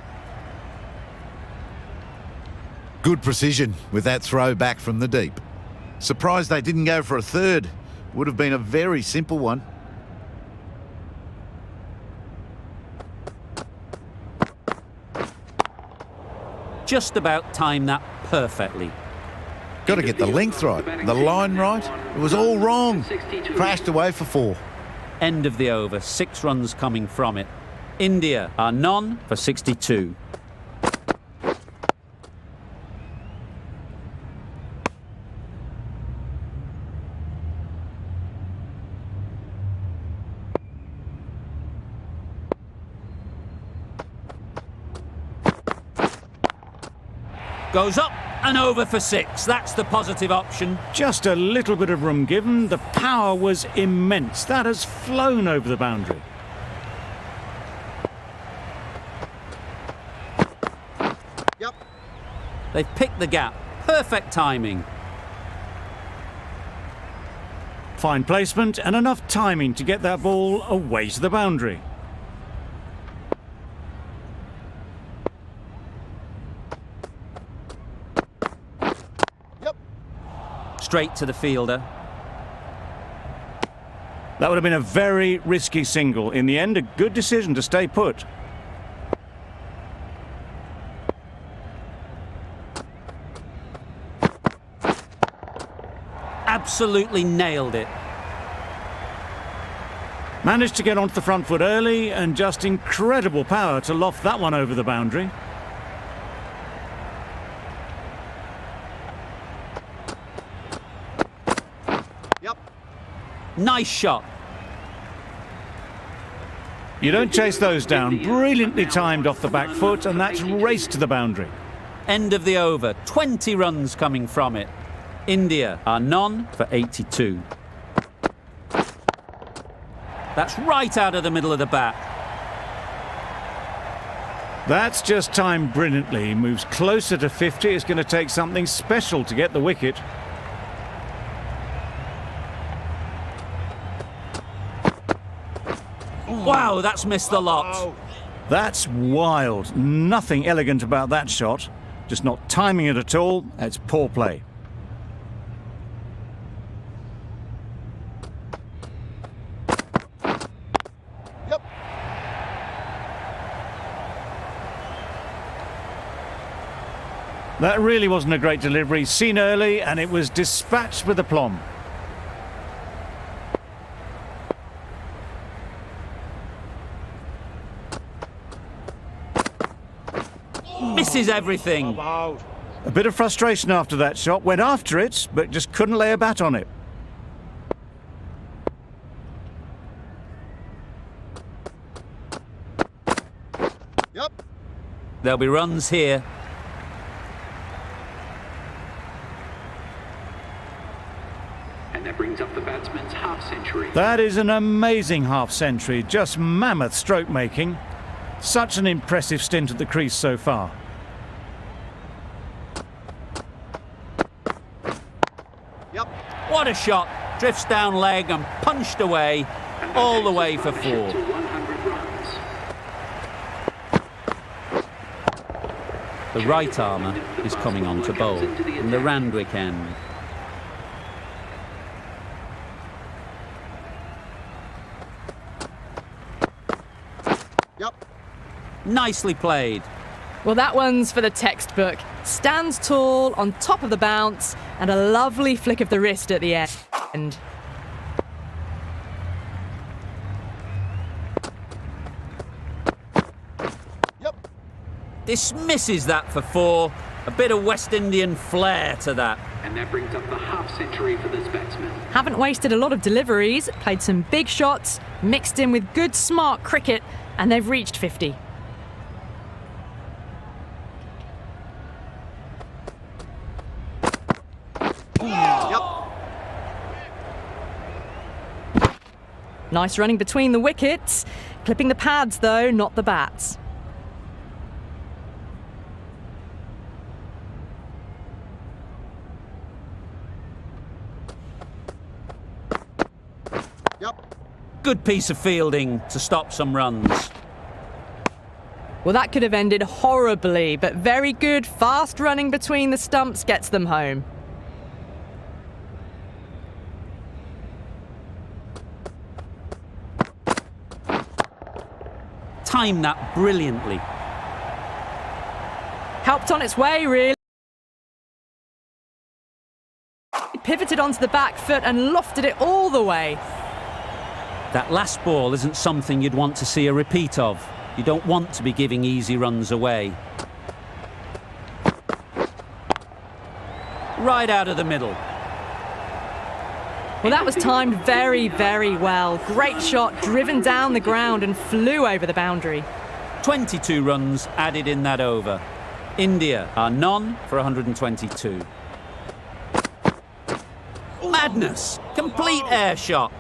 Good precision with that throw back from the deep. Surprised they didn't go for a 3rd. Would have been a very simple one. Just about timed that perfectly. Got to get the length right, the line right. It was all wrong. Crashed away for 4. End of the over, 6 runs coming from it. India are none for 62. Goes up and over for 6. That's the positive option. Just a little bit of room given. The power was immense. That has flown over the boundary. Yep. They've picked the gap. Perfect timing. Fine placement and enough timing to get that ball away to the boundary. Straight to the fielder. That would have been a very risky single. In the end, a good decision to stay put. Absolutely nailed it. Managed to get onto the front foot early and just incredible power to loft that one over the boundary. Nice shot. You don't chase those down. Brilliantly timed off the back foot, and that's raced to the boundary. End of the over. 20 runs coming from it. India are none for 82. That's right out of the middle of the bat. That's just timed brilliantly. He moves closer to 50. It's going to take something special to get the wicket. Wow, that's missed the lot. That's wild. Nothing elegant about that shot. Just not timing it at all. It's poor play. Yep. That really wasn't a great delivery. Seen early, and it was dispatched with aplomb. Misses everything. Out. A bit of frustration after that shot. Went after it, but just couldn't lay a bat on it. Yep. There'll be runs here. And that brings up the batsman's half century. That is an amazing half century. Just mammoth stroke making. Such an impressive stint at the crease so far. Yep. What a shot. Drifts down leg and punched away all the way for 4. To 100 runs. The right armour is coming on to bowl in the Randwick end. Yep. Nicely played. Well, that one's for the textbook. Stands tall on top of the bounce and a lovely flick of the wrist at the end. Yep. Dismisses that for 4. A bit of West Indian flair to that. And that brings up the half century for this batsman. Haven't wasted a lot of deliveries, played some big shots, mixed in with good smart cricket, and they've reached 50. Yep. Nice running between the wickets. Clipping the pads, though, not the bats. Yep. Good piece of fielding to stop some runs. Well, that could have ended horribly, but very good, fast running between the stumps gets them home. timed that brilliantly. Helped on its way, really. Pivoted onto the back foot and lofted it all the way. That last ball isn't something you'd want to see a repeat of. You don't want to be giving easy runs away. Right out of the middle. Well, that was timed very, very well. Great shot, driven down the ground and flew over the boundary. 22 runs added in that over. India are none for 122. Madness! Complete air shot.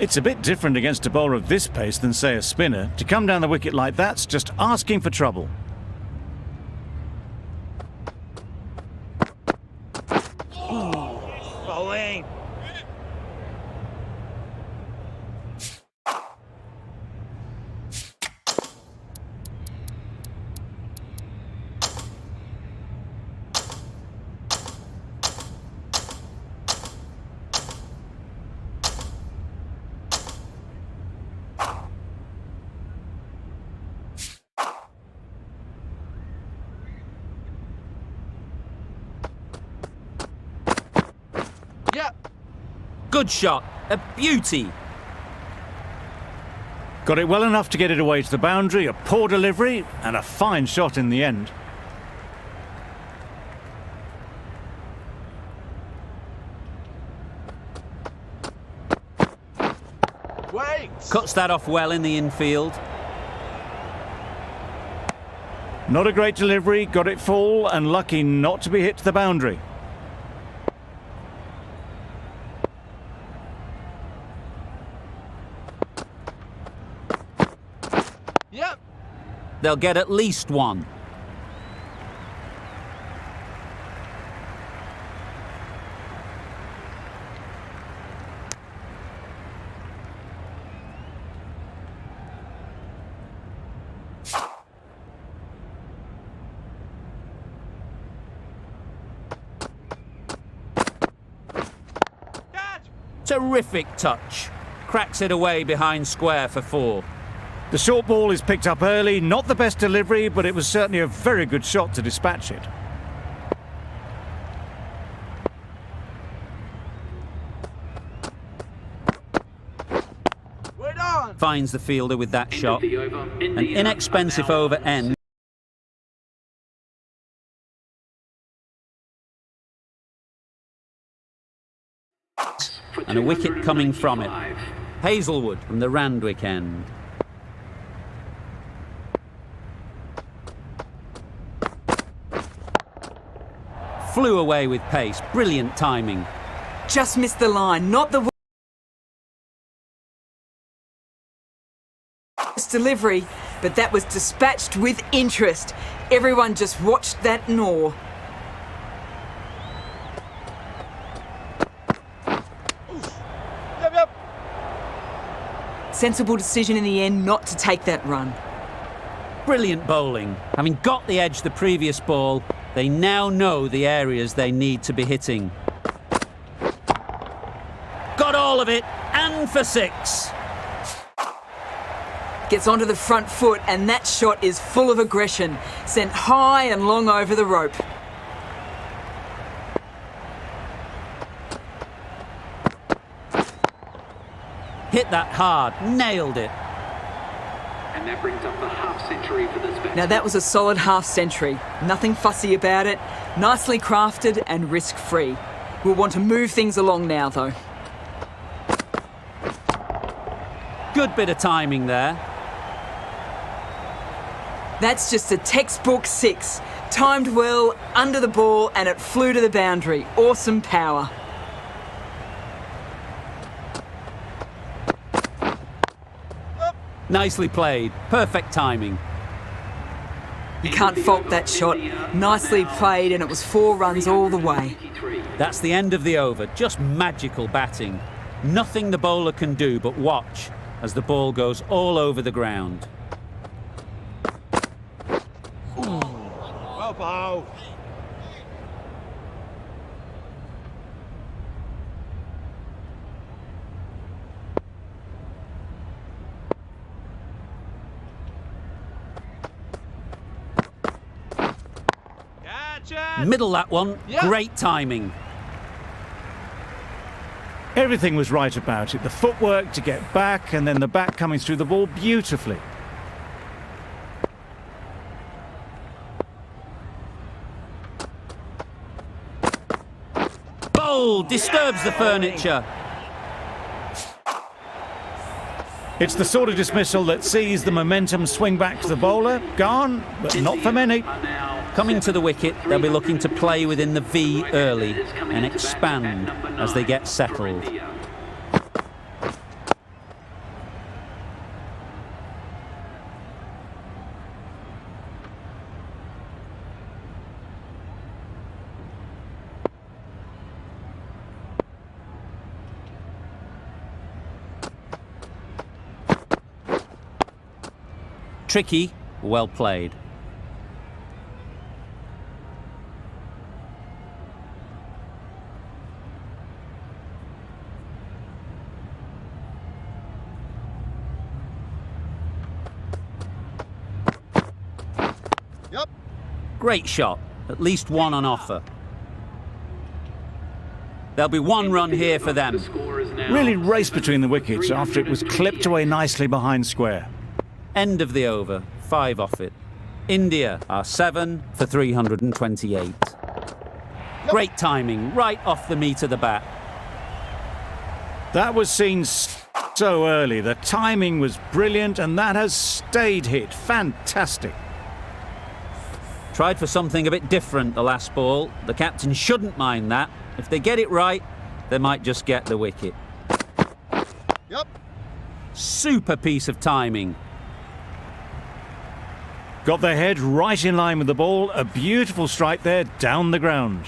It's a bit different against a bowler of this pace than, say, a spinner. To come down the wicket like that's just asking for trouble. Bowling. Yep. Good shot. A beauty. Got it well enough to get it away to the boundary, a poor delivery, and a fine shot in the end. Wait. Cuts that off well in the infield. Not a great delivery, got it full, and lucky not to be hit to the boundary. Yep. They'll get at least one. Catch. Terrific touch. Cracks it away behind square for 4. The short ball is picked up early, not the best delivery, but it was certainly a very good shot to dispatch it. We're done. Finds the fielder with that End shot. of the over. An India inexpensive are now over on end. for And a wicket coming from it. 295. Hazelwood from the Randwick end. Flew away with pace. Brilliant timing. Just missed the line, not the worst delivery, but that was dispatched with interest. Everyone just watched that gnaw. Yep. Sensible decision in the end not to take that run. Brilliant bowling. Having got the edge the previous ball, they now know the areas they need to be hitting. Got all of it, and for 6. Gets onto the front foot, and that shot is full of aggression, sent high and long over the rope. Hit that hard, nailed it. And that brings up the half century for this batsman. Now that was a solid half century. Nothing fussy about it, nicely crafted and risk-free. We'll want to move things along now, though. Good bit of timing there. That's just a textbook 6. Timed well, under the ball, and it flew to the boundary. Awesome power. Nicely played. Perfect timing. You can't fault that shot. Nicely played, and it was 4 runs all the way. That's the end of the over. Just magical batting. Nothing the bowler can do but watch as the ball goes all over the ground. Well bowled. Chad. Middle that one. Yeah. Great timing. Everything was right about it. The footwork to get back and then the back coming through the ball beautifully. Bold, disturbs the furniture. It's the sort of dismissal that sees the momentum swing back to the bowler. Gone, but not for many. Coming to the wicket, they'll be looking to play within the V early and expand as they get settled. Tricky, well played. Yep. Great shot, at least one on offer. There'll be one run here for them. Really raced between the wickets after it was clipped away nicely behind square. End of the over, 5 off it. India are 7 for 328. Great timing, right off the meat of the bat. That was seen so early. The timing was brilliant and that has stayed hit. Fantastic. Tried for something a bit different the last ball. The captain shouldn't mind that. If they get it right, they might just get the wicket. Yep. Super piece of timing. Got their head right in line with the ball. A beautiful strike there down the ground.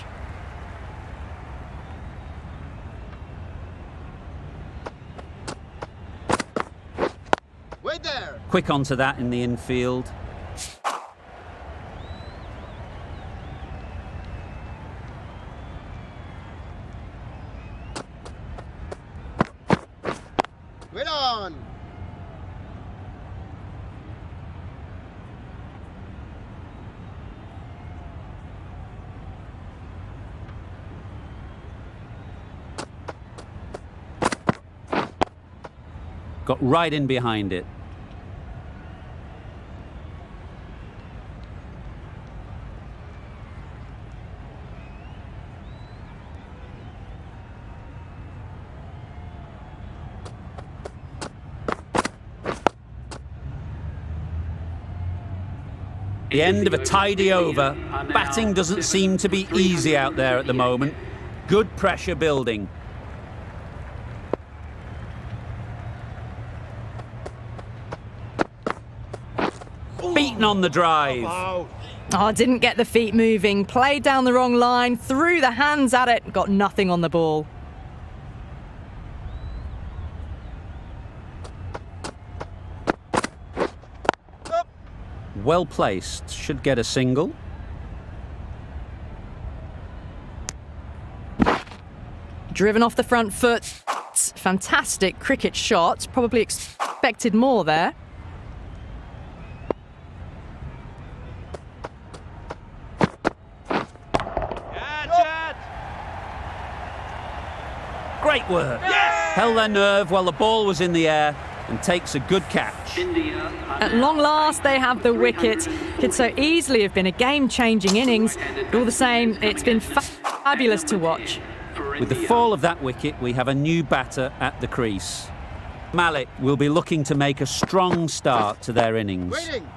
Wait there. Quick onto that in the infield. Wait on. Got right in behind it. The end of a tidy over. Batting doesn't seem to be easy out there at the moment. Good pressure building. Beaten on the drive. Oh, didn't get the feet moving. Played down the wrong line. Threw the hands at it. Got nothing on the ball. Well placed. Should get a single. Driven off the front foot. Fantastic cricket shot. Probably expected more there. Great work. Held their nerve while the ball was in the air and takes a good catch. At long last, they have the wicket. Could so easily have been a game-changing innings. But all the same, it's been fabulous to watch. With the fall of that wicket, we have a new batter at the crease. Malik will be looking to make a strong start to their innings. Waiting.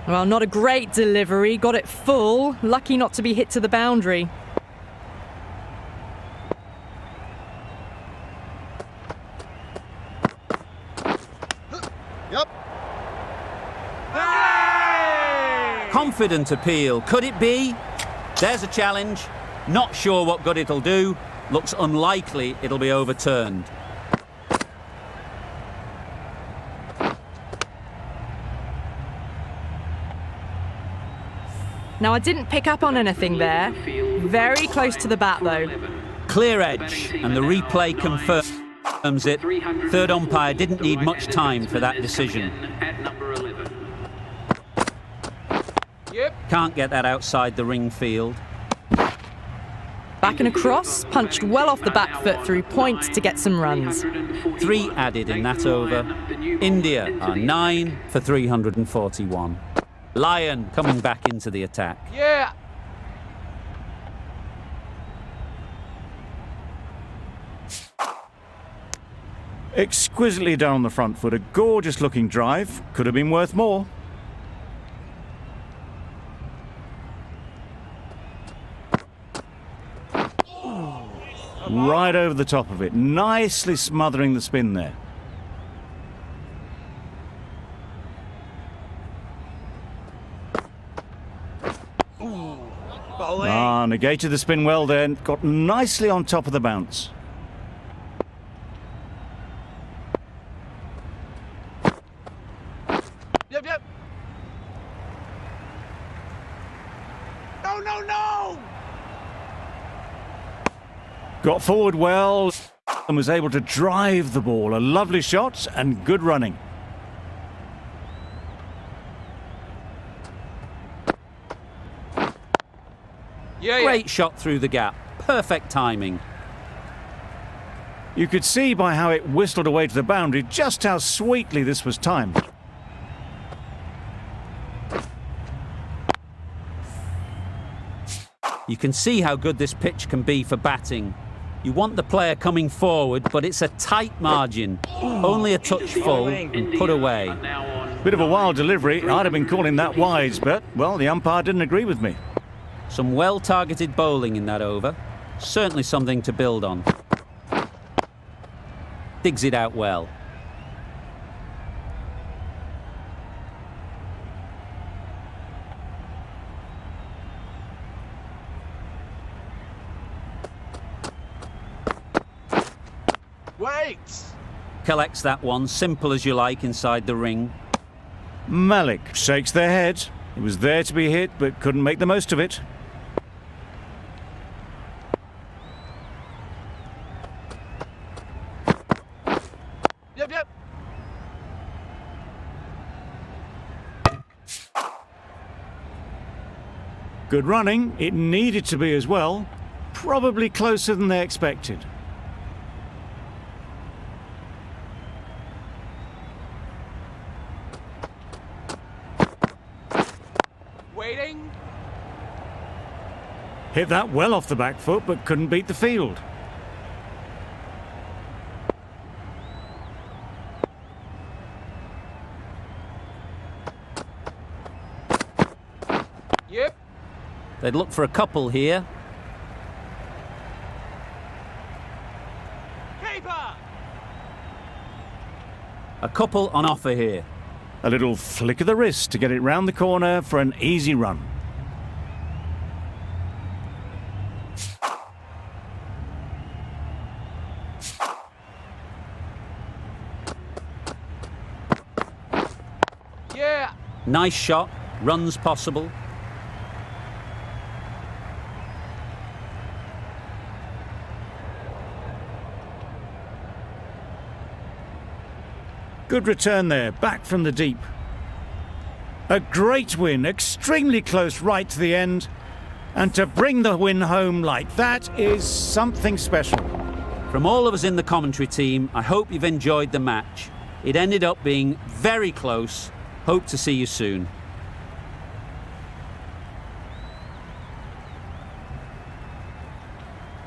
Well, not a great delivery. Got it full. Lucky not to be hit to the boundary. Yep. Confident appeal. Could it be? There's a challenge. Not sure what good it'll do. Looks unlikely it'll be overturned. Now, I didn't pick up on anything there. Very close to the bat, though. Clear edge, and the replay confirms it. Third umpire didn't need much time for that decision. At number 11. Yep. Can't get that outside the ring field. Back and across, punched well off the back foot through point to get some runs. 3 added in that over. India are 9 for 341. Lyon coming back into the attack. Yeah. Exquisitely down the front foot, a gorgeous looking drive. Could have been worth more. Right over the top of it, nicely smothering the spin there. Negated the spin well there, got nicely on top of the bounce. Yep. No! Got forward well and was able to drive the ball. A lovely shot and good running. Yeah. Great shot through the gap. Perfect timing. You could see by how it whistled away to the boundary just how sweetly this was timed. You can see how good this pitch can be for batting. You want the player coming forward, but it's a tight margin. Only a touch full and put away. Bit of a wild delivery. I'd have been calling that wise, but, well, the umpire didn't agree with me. Some well-targeted bowling in that over. Certainly something to build on. Digs it out well. Wait! Collects that one, simple as you like, inside the ring. Malik shakes their head. It was there to be hit, but couldn't make the most of it. Yep. Good running. It needed to be as well. Probably closer than they expected. Waiting. Hit that well off the back foot, but couldn't beat the field. Yep. They'd look for a couple here. Keeper. A couple on offer here. A little flick of the wrist to get it round the corner for an easy run. Yeah. Nice shot. Runs possible. Good return there, back from the deep. A great win, extremely close right to the end. And to bring the win home like that is something special. From all of us in the commentary team, I hope you've enjoyed the match. It ended up being very close. Hope to see you soon.